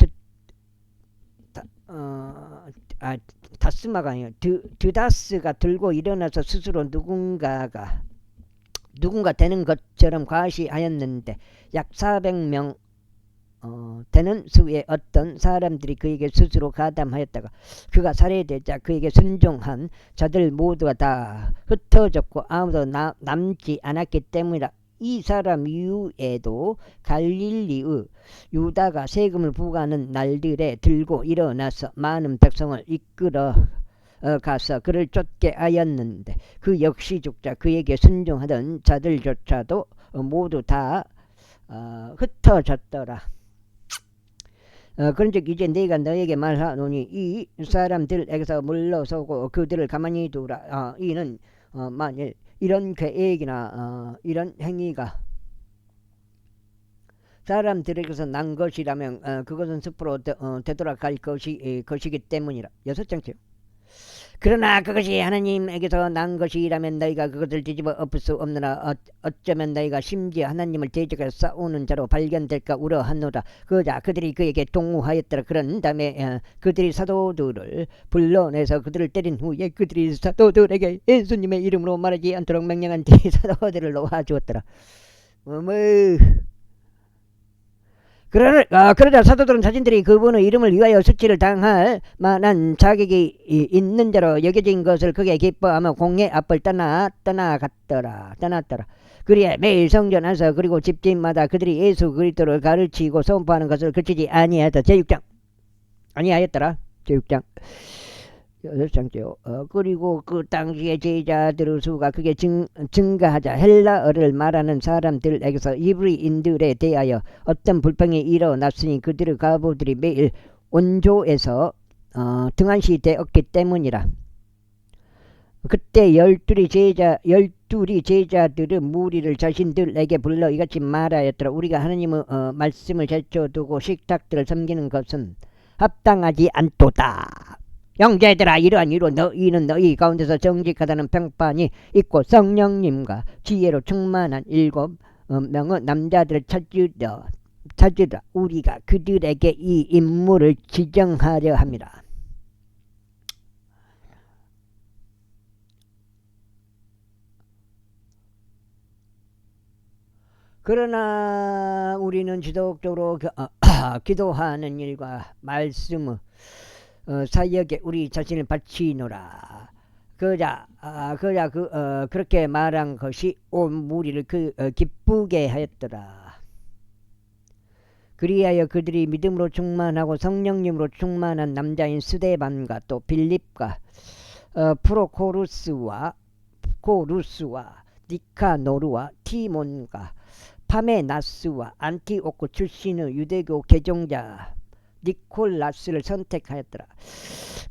아니요 드다스가 들고 일어나서 스스로 누군가 되는 것처럼 과시하였는데 약 400명 되는 수의 어떤 사람들이 그에게 스스로 가담하였다가 그가 살해되자 그에게 순종한 자들 모두가 다 흩어졌고 아무도 남지 않았기 때문이라. 이 사람 이후에도 갈릴리의 유다가 세금을 부과하는 날들에 들고 일어나서 많은 백성을 이끌어 가서 그를 쫓게 하였는데 그 역시 죽자 그에게 순종하던 자들조차도 모두 다 흩어졌더라. 그런즉 이제 내가 너에게 말하노니 이 사람들에게서 물러서고 그들을 가만히 두라. 이는 만일 이런 계획이나 이런 행위가 사람들에게서 난 것이라면 그것은 숲으로 되돌아갈 것이기 때문이라. 6장째. 그러나 그것이 하나님에게서 난 것이라면 너희가 그것을 뒤집어 엎을 수 없느라. 어쩌면 너희가 심지어 하나님을 대적해 싸우는 자로 발견될까 우려하노라. 그들이 그에게 동우하였더라. 그런 다음에 그들이 사도들을 불러내서 그들을 때린 후에 그들이 사도들에게 예수님의 이름으로 말하지 않도록 명령한 뒤 사도들을 놓아주었더라. 그러자 사도들은 자신들이 그분의 이름을 위하여 수치를 당할 만한 자격이 있는 자로 여겨진 것을 크게 기뻐하며 공회 앞을 떠났더라. 그리하여 매일 성전 안에서 그리고 집집마다 그들이 예수 그리스도를 가르치고 선포하는 것을 그치지 아니하였다. 제6장 아니하였더라. 제6장 6장째요. 그리고 그 당시의 제자들의 수가 크게 증가하자 헬라어를 말하는 사람들에게서 이브리인들에 대하여 어떤 불평이 일어났으니 그들의 가부들이 매일 원조에서 등한시 되었기 때문이라. 그때 열둘이 제자들은 무리를 자신들에게 불러 이같이 말하였더라. 우리가 하나님의 말씀을 제쳐두고 식탁들을 섬기는 것은 합당하지 않도다. 형제들아, 이러한 이로 너희는 너희 가운데서 정직하다는 평판이 있고 성령님과 지혜로 충만한 7명의 남자들을 찾으라. 우리가 그들에게 이 임무를 지정하려 합니다. 그러나 우리는 지속적으로 기도하는 일과 말씀의 사역에 우리 자신을 바치노라. 그렇게 말한 것이 온 무리를 기쁘게 하였더라. 그리하여 그들이 믿음으로 충만하고 성령님으로 충만한 남자인 스데반과 또 빌립과 프로코루스와 니카노르와 티몬과 파메나스와 안티오코 출신의 유대교 개종자 니콜라스를 선택하였더라.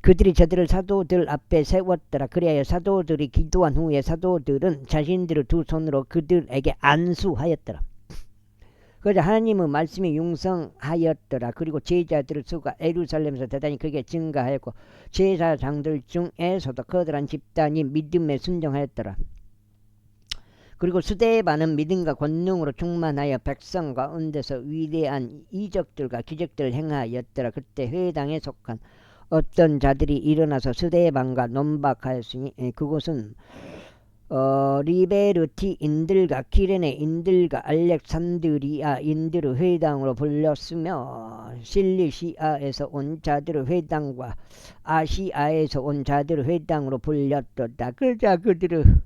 그들이 저들을 사도들 앞에 세웠더라. 그리하여 사도들이 기도한 후에 사도들은 자신들의 두 손으로 그들에게 안수하였더라. 그러자 하나님의 말씀이 융성하였더라. 그리고 제자들의 수가 예루살렘에서 대단히 크게 증가하였고 제사장들 중에서도 커다란 집단이 믿음에 순종하였더라. 그리고 스데반은 믿음과 권능으로 충만하여 백성 가운데서 위대한 이적들과 기적들을 행하였더라. 그때 회당에 속한 어떤 자들이 일어나서 스데반과 논박하였으니 그곳은 리베르티인들과 키레네인들과 알렉산드리아인들의 회당으로 불렸으며 실리시아에서 온 자들의 회당과 아시아에서 온 자들의 회당으로 불렸도다. 그러자 그들은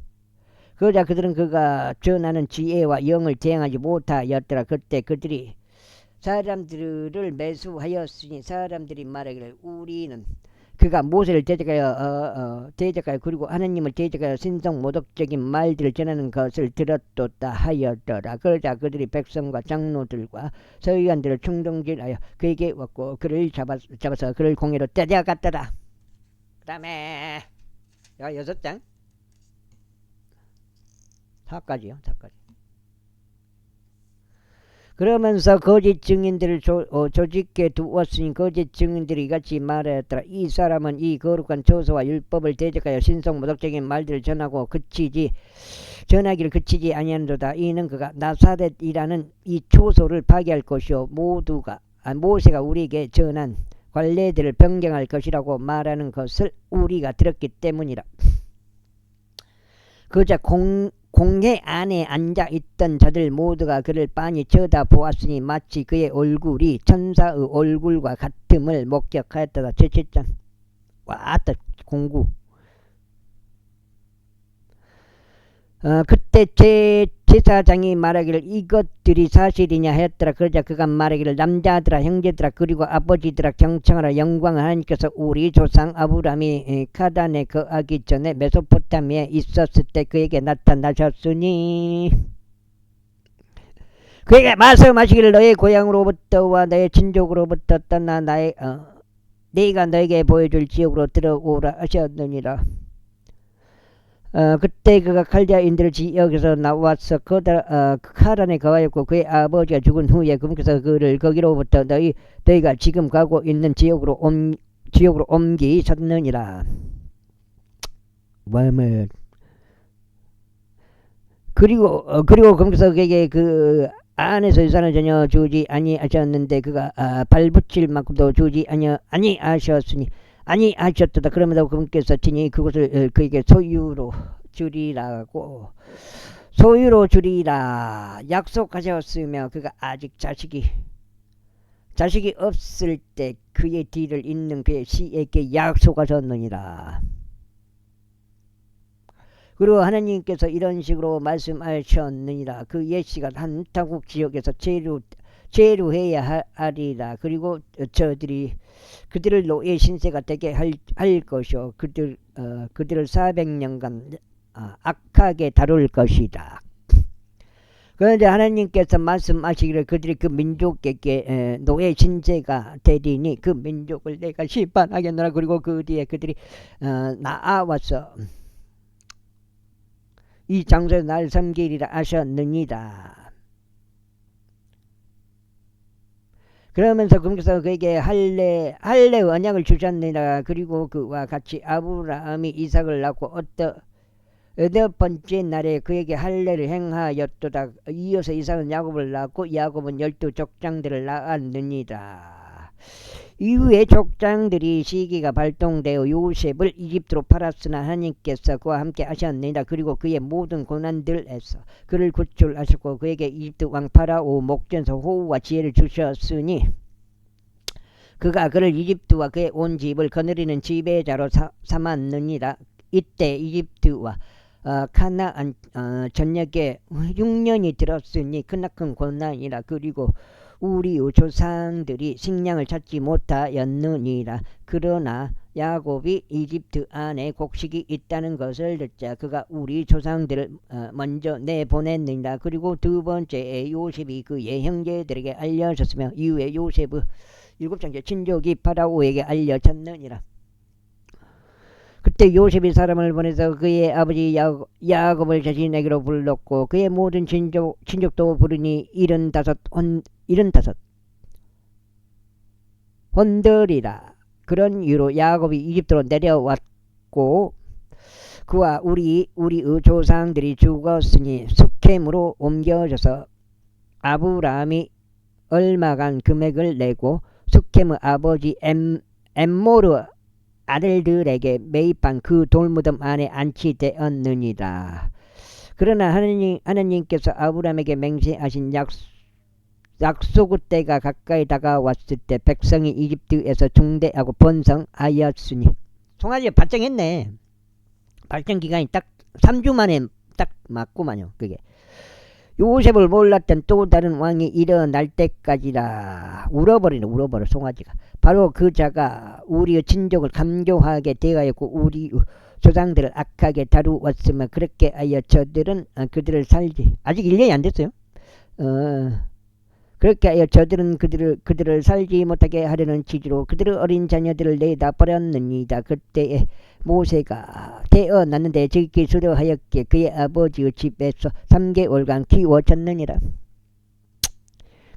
그가 전하는 지혜와 영을 대항하지 못하였더라. 그때 그들이 사람들을 매수하였으니 사람들이 말하기를 우리는 그가 모세를 대적하여 그리고 하나님을 대적하여 신성모독적인 말들을 전하는 것을 들었도다 하였더라. 그러자 그들이 백성과 장로들과 서기관들을 충동질하여 그에게 왔고 그를 잡아서 그를 공회로 데려갔더라. 그 다음에 6장 4까지요. 그러면서 거짓 증인들을 조직해 두었으니 거짓 증인들이 이같이 말하였더라. 이 사람은 이 거룩한 조서와 율법을 대적하여 신성모독적인 말들을 전하기를 그치지 아니하는도다. 이는 그가 나사렛이라는 이 조서를 파괴할 것이요 모세가 우리에게 전한 관례들을 변경할 것이라고 말하는 것을 우리가 들었기 때문이라. 그자 공회 안에 앉아있던 자들 모두가 그를 빤히 쳐다보았으니 마치 그의 얼굴이 천사의 얼굴과 같음을 목격하였다. 제7장 왔다 공구. 그때 제사장이 말하기를 이것들이 사실이냐 하였더라. 그러자 그가 말하기를 남자들아 형제들아 그리고 아버지들아 경청하라. 영광을 하나님께서 우리 조상 아브라함이 카단에 거하기 전에 메소포타미아에 있었을 때 그에게 나타나셨으니 그에게 말씀하시기를 너의 고향으로부터와 너의 친족으로부터 떠나 네가 너에게 보여줄 지역으로 들어오라 하셨느니라. 그때 그가 칼디아인들 지역에서 나와서 카란에 거하였고 그의 아버지가 죽은 후에 그분께서 그를 거기로부터 너희가 지금 가고 있는 지역으로 옮기셨느니라. 그리고 그분께서 그에게 그 안에서 유산을 전혀 주지 아니하셨는데 그가 발붙일 만큼도 주지 아니하셨으니 아니하셨도다. 그러면서 그분께서 친히 그것을 그에게 소유로 주리라 약속하셨으며 그가 아직 자식이 없을 때 그의 뒤를 잇는 그의 씨에게 약속하셨느니라. 그리고 하나님께서 이런 식으로 말씀하셨느니라. 그 옛시가 한 타국 지역에서 체류해야 하리라. 그리고 그들을 노예 신세가 되게 할 것이요 그들을 400년간 악하게 다룰 것이다. 그런데 하나님께서 말씀하시기를 그들이 그 민족에게 노예 신세가 되리니 그 민족을 내가 심판하겠노라. 그리고 그 뒤에 그들이 나와서 이 장소에 날 섬기리라 하셨느니라. 그러면서 그러면서 그에게 할례 언약을 주셨느니라. 그리고 그와 같이 아브라함이 이삭을 낳고 여덟 번째 날에 그에게 할례를 행하였도다. 이어서 이삭은 야곱을 낳고 야곱은 12족장들을 낳았느니라. 이후에 족장들이 시기가 발동되어 요셉을 이집트로 팔았으나 하나님께서 그와 함께 하셨느니라. 그리고 그의 모든 고난들에서 그를 구출하셨고 그에게 이집트 왕 파라오 목전서 호우와 지혜를 주셨으니 그가 그를 이집트와 그의 온 집을 거느리는 지배자로 삼았느니라. 이때 이집트와 가나안 전역에 6년이 들었으니 크나큰 고난이라. 그리고 우리의 조상들이 식량을 찾지 못하였느니라. 그러나 야곱이 이집트 안에 곡식이 있다는 것을 듣자 그가 우리 조상들을 먼저 내보냈느니라. 그리고 두 번째에 요셉이 그의 형제들에게 알려졌으며 이후에 요셉의 7장째 친족이 파라오에게 알려졌느니라. 그때 요셉이 사람을 보내서 그의 아버지 야곱을 자신에게로 불렀고 그의 모든 친족도 부르니 75 혼들이라. 그런 이유로 야곱이 이집트로 내려왔고 그와 우리의 조상들이 죽었으니 수켐으로 옮겨져서 아브라함이 얼마간 금액을 내고 수켐의 아버지 엠모르 아들들에게 매입한 그 돌무덤 안에 안치되었느니라. 그러나 하나님께서 아브라함에게 맹세하신 약속의 때가 가까이 다가왔을 때 백성이 이집트에서 중대하고 번성하였으니 송아지가 발정했네. 발정 기간이 딱 3주 만에 딱 맞구만요. 그게 요셉을 몰랐던 또 다른 왕이 일어날 때까지라. 울어버려 송아지가. 바로 그 자가 우리의 친족을 감교하게 대하였고 우리 조상들을 악하게 다루었으며 그렇게 하여 저들은 그들을 살지. 아직 1년이 안 됐어요. 그렇게 하여 저들은 그들을 살지 못하게 하려는 취지로 그들의 어린 자녀들을 내다 버렸느니라. 그때에 모세가 태어났는데 적기 수려하였기에 그의 아버지의 집에서 3개월간 키워졌느니라.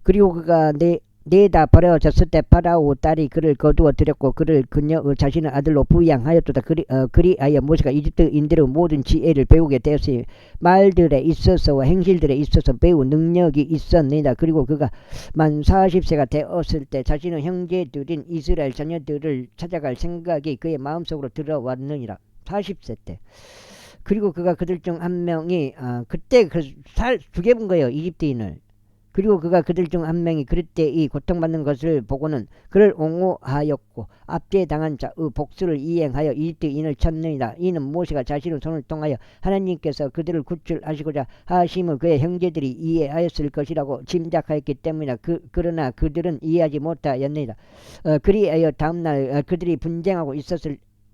그리고 그가 내다 버려졌을 때 파라오 딸이 그를 거두어 들였고 그를 그녀의 자신의 아들로 부양하였도다. 그리하여 모세가 이집트인들의 모든 지혜를 배우게 되었으니 말들에 있어서와 행실들에 있어서 배우 능력이 있었느니라. 그리고 그가 만 40세가 되었을 때 자신의 형제들인 이스라엘 자녀들을 찾아갈 생각이 그의 마음속으로 들어왔느니라. 40세 때. 그리고 그가 그들 중 한 명이 그때 죽여본 거예요. 이집트인을. 그리고 그가 그들 중 한 명이 그럴 때 이 고통받는 것을 보고는 그를 옹호하였고 압제당한 자의 복수를 이행하여 이집트인을 쳤느니라. 이는 모세가 자신의 손을 통하여 하나님께서 그들을 구출하시고자 하심을 그의 형제들이 이해하였을 것이라고 짐작하였기 때문이라. 그러나 그들은 이해하지 못하였느니라. 그리하여 다음날 그들이 분쟁하고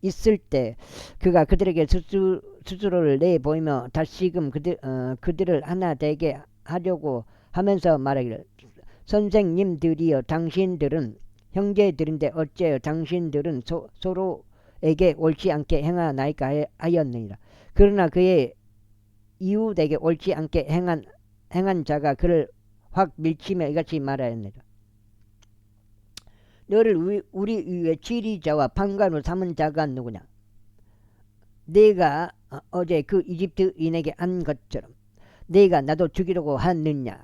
있을 때 그가 그들에게 스스로를 내보이며 다시금 그들을 하나 되게 하려고 하면서 말하기를 선생님들이여 당신들은 형제들인데 어째요 당신들은 서로에게 옳지 않게 행하나이까 하였느니라. 그러나 그의 이웃에게 옳지 않게 행한 자가 그를 확 밀치며 이같이 말하였느니라. 너를 우리 위에 지리자와 판관으로 삼은 자가 누구냐? 내가 어제 그 이집트인에게 한 것처럼 내가 나도 죽이려고 하느냐?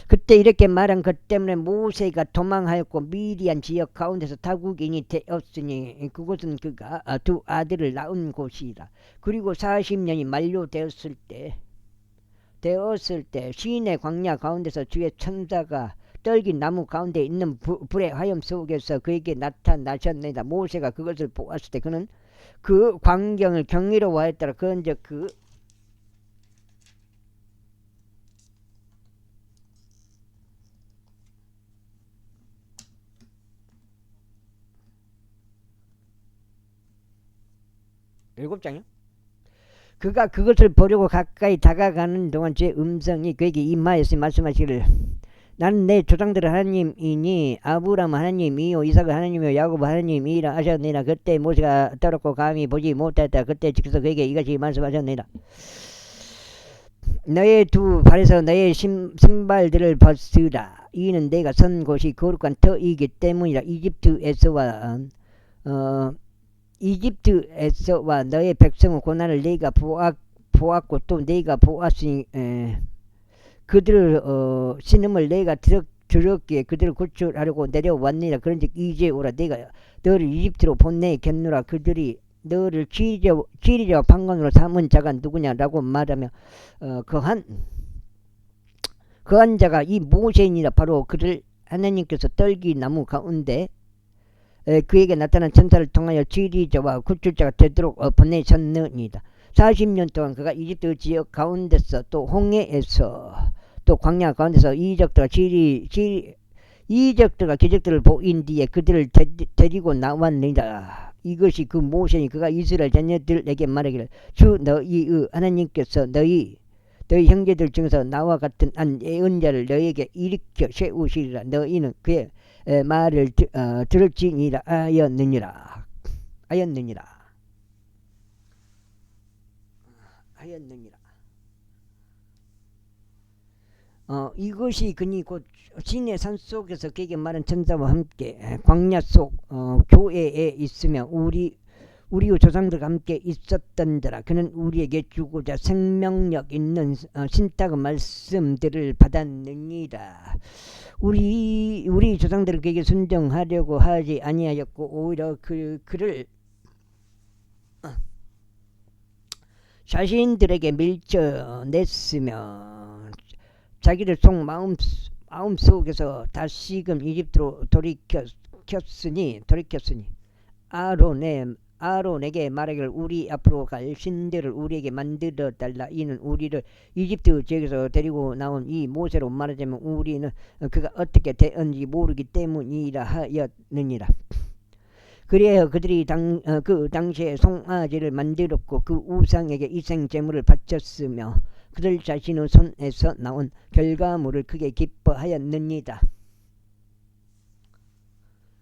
그때 이렇게 말한 것 때문에 모세가 도망하였고 미디안 지역 가운데서 타국인이 되었으니 그곳은 그가 두 아들을 낳은 곳이라. 그리고 40년이 만료되었을 때 시내 광야 가운데서 주의 천사가 떨긴 나무 가운데 있는 불의 화염 속에서 그에게 나타나셨느니라. 모세가 그것을 보았을 때 그는 그 광경을 경이로워하였더라. 그런즉 그 7장이요? 그가 그것을 보려고 가까이 다가가는 동안 제 음성이 그에게 임하였으니 말씀하시기를 나는 내 조상들의 하나님이니 아브라함 하나님이요 이삭의 하나님이요 야곱 하나님이라 하셨느니라. 그때 모세가 떨었고 감히 보지 못했다. 그때 직서 그에게 이같이 말씀하셨느니라. 너의 두 발에서 너의 신발들을 벗으라. 이는 내가 선 곳이 거룩한 터이기 때문이라. 이집트에서와 너의 백성의 고난을 내가 보았고 또 내가 보았으니 그들을 신음을 내가 들었기에 그들을 구출하려고 내려왔느니라. 그런즉 이제 오라. 내가 너를 이집트로 보내겠노라. 그들이 너를 지리자와 판관으로 삼은 자가 누구냐라고 말하며 그한 자가 이 모세이니라. 바로 그를 하나님께서 떨기나무 가운데 그에게 나타난 천사를 통하여 지리자와 구출자가 되도록 보내셨느니라. 40년 동안 그가 이집트 지역 가운데서 또 홍해에서 또 광야 가운데서 이적들과 이적들과 기적들을 보인 뒤에 그들을 데리고 나왔느니라. 이것이 그 모세니 그가 이스라엘 자녀들에게 말하기를 주 너희의 하나님께서 너희 형제들 중에서 나와 같은 한 예언자를 너희에게 일으켜 세우시리라. 너희는 그의 말을 들을지니라 하였느니라. 이것이 그니 곧 신의 산 속에서 그에게 말한 천사와 함께 광야 속 교회에 있으며 우리의 조상들과 함께 있었던 자라. 그는 우리에게 주고자 생명력 있는 신탁의 말씀들을 받았느니라. 우리 조상들은 그에게 순종하려고 하지 아니하였고 오히려 그를 자신들에게 밀쳐냈으며 자기들 속 마음속에서 다시금 이집트로 돌이켰으니 아론에게 말하기를 우리 앞으로 갈 신들을 우리에게 만들어 달라. 이는 우리를 이집트 지역에서 데리고 나온 이 모세로 말하자면 우리는 그가 어떻게 되었는지 모르기 때문이라 하였느니라. 그래야 그들이 그 당시에 송아지를 만들었고 그 우상에게 희생제물을 바쳤으며 그들 자신의 손에서 나온 결과물을 크게 기뻐하였느니라.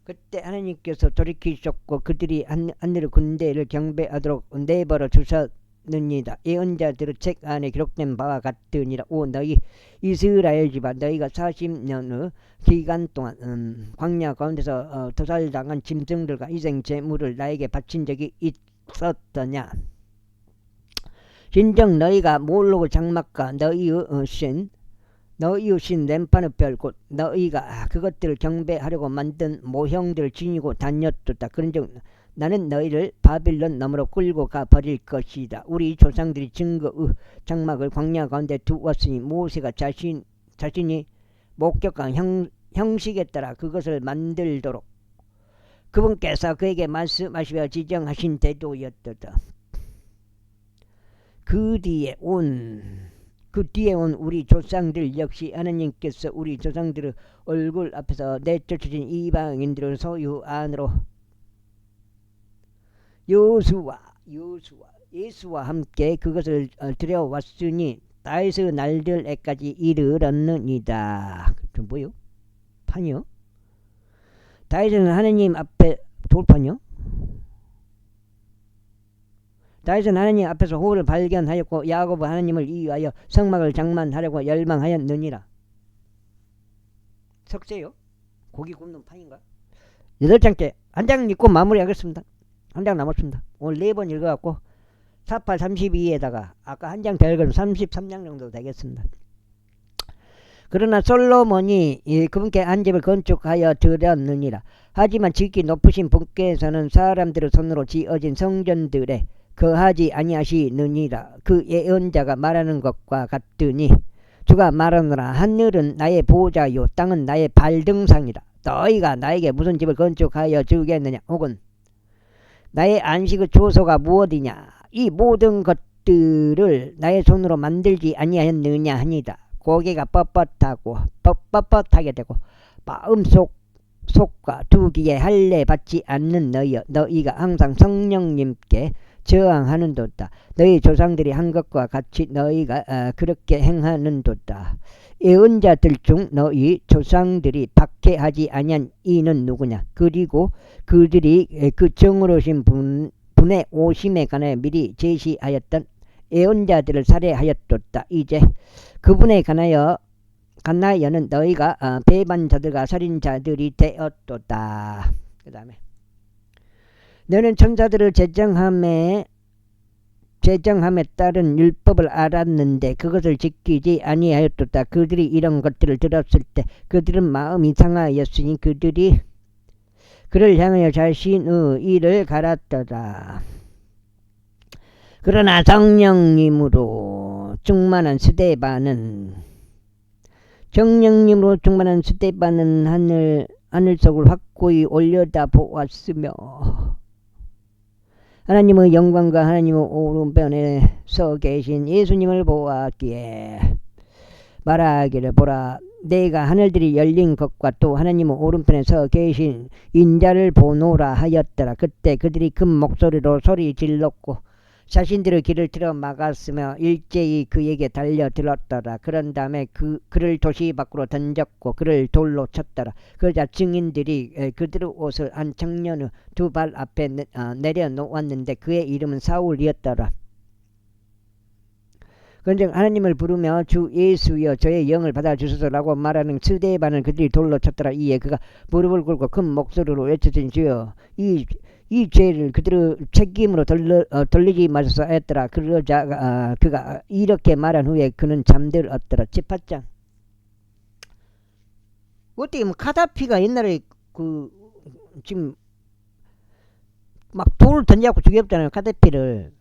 그때 하나님께서 돌이키셨고 그들이 하늘 군대를 경배하도록 내버려 두셨느니라. 예언자들의 책 안에 기록된 바와 같으니라. 오 너희 이스라엘 집아, 너희가 40년의 기간 동안 광야 가운데서 도살당한 짐승들과 희생제물을 나에게 바친 적이 있었더냐. 진정 너희가 모르고 장막과 너희의 신 램판의 별 곧 너희가 그것들을 경배하려고 만든 모형들을 지니고 다녔도다. 그런즉 나는 너희를 바빌론 너머로 끌고 가 버릴 것이다. 우리 조상들이 증거의 장막을 광야 가운데 두었으니 모세가 자신이 목격한 형식에 따라 그것을 만들도록 그분께서 그에게 말씀하시며 지정하신 대도였도다. 그 뒤에 온 우리 조상들 역시 하나님께서 우리 조상들의 얼굴 앞에서 내쫓으신 이방인들을 소유 안으로 예수와 함께 그것을 들여왔으니 다윗의 날들에까지 이르렀느니라. 좀 뭐요? 판이요? 다윗은 하나님 앞에 돌판이요? 다윗은 하나님 앞에서 호를 발견하였고 야곱은 하나님을 이유하여 성막을 장만하려고 열망하였느니라. 석쇠요? 고기 굽는 판인가? 8장째 한 장 읽고 마무리하겠습니다. 한 장 남았습니다. 오늘 4번 읽어갖고 48, 32에다가 아까 한 장 더 읽으면 33장 정도 되겠습니다. 그러나 솔로몬이 그분께 한 집을 건축하여 드렸느니라. 하지만 지극히 높으신 분께서는 사람들의 손으로 지어진 성전들에 거하지 아니하시느니라. 그 예언자가 말하는 것과 같으니 주가 말하노라. 하늘은 나의 보좌요 땅은 나의 발등상이라. 너희가 나에게 무슨 집을 건축하여 주겠느냐. 혹은 나의 안식의 초소가 무엇이냐. 이 모든 것들을 나의 손으로 만들지 아니하였느냐 하니다. 고개가 뻣뻣하게 되고 마음속과 두 귀에 할례 받지 않는 너희가 항상 성령님께 저항하는도다. 너희 조상들이 한 것과 같이 너희가 그렇게 행하는도다. 예언자들 중 너희 조상들이 박해하지 아니한 이는 누구냐. 그리고 그들이 그 정의로우신 분의 오심에 관하여 미리 제시하였던 예언자들을 살해하였도다. 이제 그분에 관하여는 너희가 배반자들과 살인자들이 되었도다. 그 다음에 너는 천사들을 제정함에 따른 율법을 알았는데 그것을 지키지 아니하였도다. 그들이 이런 것들을 들었을 때 그들은 마음이 상하였으니 그들이 그를 향하여 자신의 일을 갈았도다. 그러나 성령님으로 충만한 스데반은 하늘 속을 확고히 올려다 보았으며 하나님의 영광과 하나님의 오른편에 서 계신 예수님을 보았기에 말하기를 보라 내가 하늘들이 열린 것과 또 하나님의 오른편에 서 계신 인자를 보노라 하였더라. 그때 그들이 큰 목소리로 소리 질렀고 자신들의 길을 틀어 막았으며 일제히 그에게 달려들었더라. 그런 다음에 그를 도시 밖으로 던졌고 그를 돌로 쳤더라. 그러자 증인들이 그들의 옷을 한 청년의 두 발 앞에 내려놓았는데 그의 이름은 사울이었더라. 그런즉 하나님을 부르며 주 예수여 저의 영을 받아주소서라고 말하는 스데반을 그들이 돌로 쳤더라. 이에 그가 무릎을 꿇고 큰 목소리로 외쳤으니 주여 이 죄를 그들의 책임으로 돌리지 마소서 했더라. 그러자 그가 이렇게 말한 후에 그는 잠들었더라. 18장. 어떻게 카다피가 옛날에 지금 막 돌을 던져갖고 죽였잖아요. 카다피를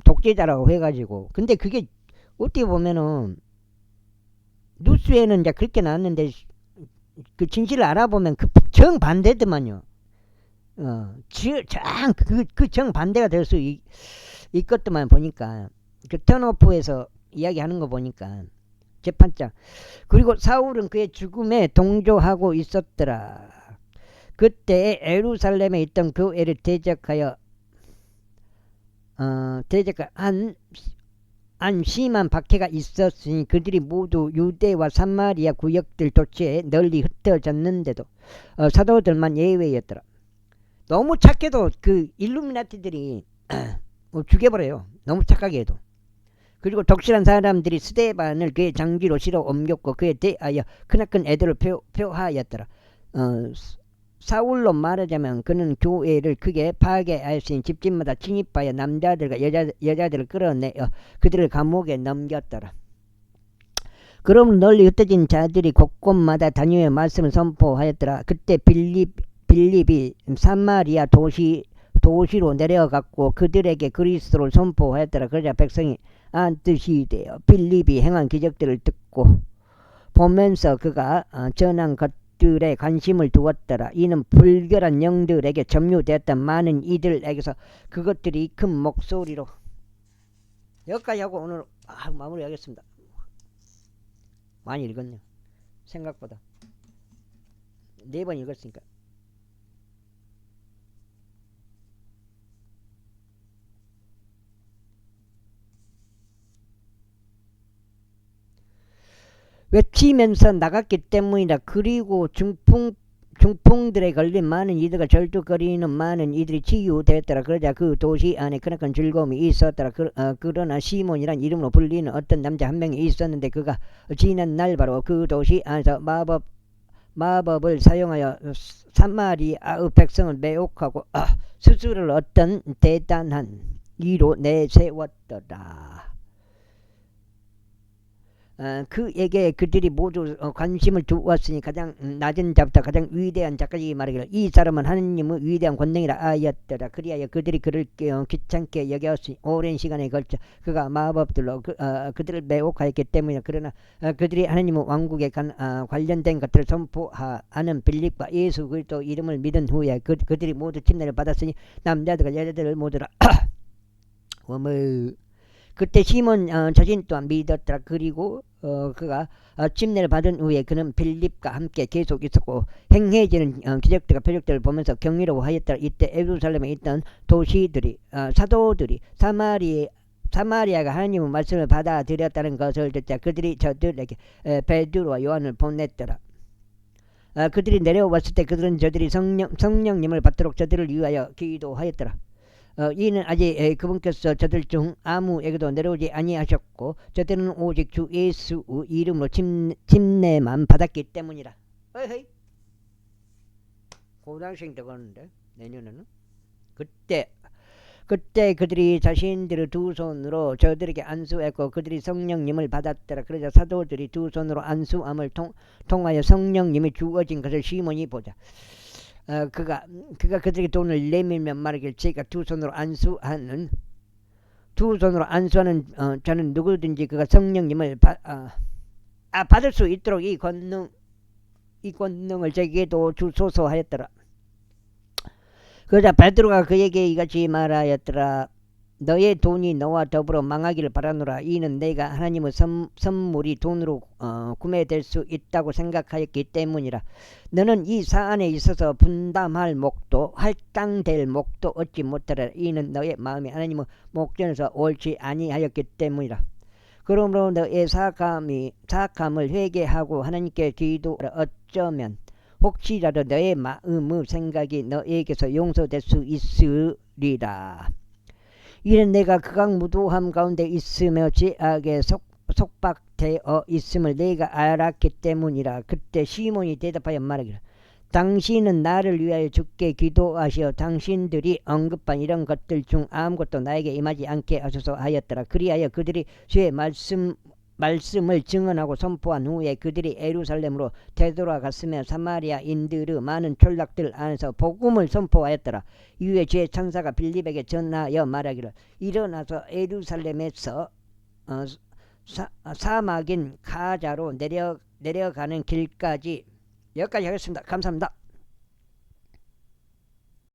독재자라고 해가지고. 근데 그게 어떻게 보면은 뉴스에는 이제 그렇게 나왔는데 그 진실을 알아보면 그 정반대더만요. 그 정반대가 될 수 있겠더만 보니까 그 턴오프에서 이야기하는 거 보니까 재판장. 그리고 사울은 그의 죽음에 동조하고 있었더라. 그때 예루살렘에 있던 교회를 대적하여 한 심한 박해가 있었으니 그들이 모두 유대와 사마리아 구역들 도처에 널리 흩어졌는데도 사도들만 예외였더라. 너무 착해도 그 일루미나티들이 죽여버려요. 너무 착하게 해도. 그리고 독실한 사람들이 스데반을 그의 장기로 실어 옮겼고 그에 대하여 크나큰 애들을 표하였더라. 사울로 말하자면 그는 교회를 크게 파괴하였으니 집집마다 침입하여 남자들과 여자들을 끌어내어 그들을 감옥에 넘겼더라. 그러므로 널리 흩어진 자들이 곳곳마다 다니며 말씀을 선포하였더라. 그때 빌립이 사마리아 도시로 내려갔고 그들에게 그리스도를 선포하였더라. 그러자 백성이 안뜻이 되어 빌립이 행한 기적들을 듣고 보면서 그가 전한 것들에 관심을 두었더라. 이는 불결한 영들에게 점유되었던 많은 이들에게서 그것들이 큰 목소리로. 여기까지 하고 오늘 마무리하겠습니다. 많이 읽었네요. 생각보다 4번 읽었으니까. 외치면서 나갔기 때문이다. 그리고 중풍들에 걸린 많은 이들과 절뚝거리는 많은 이들이 치유되었더라. 그러자 그 도시 안에 크나큰 즐거움이 있었더라. 그러나 시몬이란 이름으로 불리는 어떤 남자 한 명이 있었는데 그가 지난 날 바로 그 도시 안에서 마법을 사용하여 사마리아의 백성을 매혹하고 스스로를 어떤 대단한 이로 내세웠더라. 그에게 그들이 모두 관심을 두었으니 가장 낮은 자부터 가장 위대한 자까지 말하기를 이 사람은 하느님의 위대한 권능이라 하였더라. 그리하여 그들이 그를 귀찮게 여겼으니 오랜 시간에 걸쳐 그가 마법들로 그들을 매혹하였기 때문이다. 그러나 그들이 하느님의 왕국에 관련된 것들을 선포하는 빌립과 예수 그리스도 이름을 믿은 후에 그들이 모두 침례를 받았으니 남자들과 여자들을 모두라 그때 시몬 자신 또한 믿었더라. 그리고 그가 침례를 받은 후에 그는 빌립과 함께 계속 있었고 행해지는 기적들과 표적들을 보면서 경이로워하였더라. 이때 예루살렘에 있던 도시들이 사도들이 사마리아가 하나님의 말씀을 받아들였다는 것을 듣자 그들이 저들에게 베드로와 요한을 보냈더라. 그들이 내려왔을 때 그들은 저들이 성령님을 받도록 저들을 위하여 기도하였더라. 이는 아직 그분께서 저들 중 아무에게도 내려오지 아니하셨고 저들은 오직 주 예수의 이름으로 침례만 받았기 때문이라. 어이, 고등학생 되겠는데 내년에는. 그때 그들이 자신들의 두 손으로 저들에게 안수했고 그들이 성령님을 받았더라. 그러자 사도들이 두 손으로 안수함을 통하여 성령님이 주어진 것을 시몬이 보자. 그가 그들에게 돈을 내밀면 말하길 제가 두 손으로 안수하는 자는 누구든지 그가 성령님을 받을 수 있도록 이 권능을 제게도 주소서 하였더라. 그러자 베드로가 그에게 이같이 말하였더라. 너의 돈이 너와 더불어 망하기를 바라노라. 이는 내가 하나님의 선물이 돈으로 구매될 수 있다고 생각하였기 때문이라. 너는 이 사안에 있어서 분담할 목도 할당될 목도 얻지 못하라. 이는 너의 마음이 하나님의 목전에서 옳지 아니하였기 때문이라. 그러므로 너의 사악함을 회개하고 하나님께 기도하라. 어쩌면 혹시라도 너의 마음의 생각이 너에게서 용서될 수 있으리라. 이는 내가 극악무도함 가운데 있으며 죄악에 속박되어 있음을 내가 알았기 때문이라. 그때 시몬이 대답하여 말하기를 당신은 나를 위하여 주께 기도하시어 당신들이 언급한 이런 것들 중 아무것도 나에게 임하지 않게 하소서 하였더라. 그리하여 그들이 주의 말씀을 증언하고 선포한 후에 그들이 예루살렘으로 되돌아갔으며 사마리아인들의 많은 촌락들 안에서 복음을 선포하였더라. 이후에 주의 천사가 빌립에게 전하여 말하기를 일어나서 예루살렘에서 사막인 가자로 내려가는 길까지. 여기까지 하겠습니다. 감사합니다.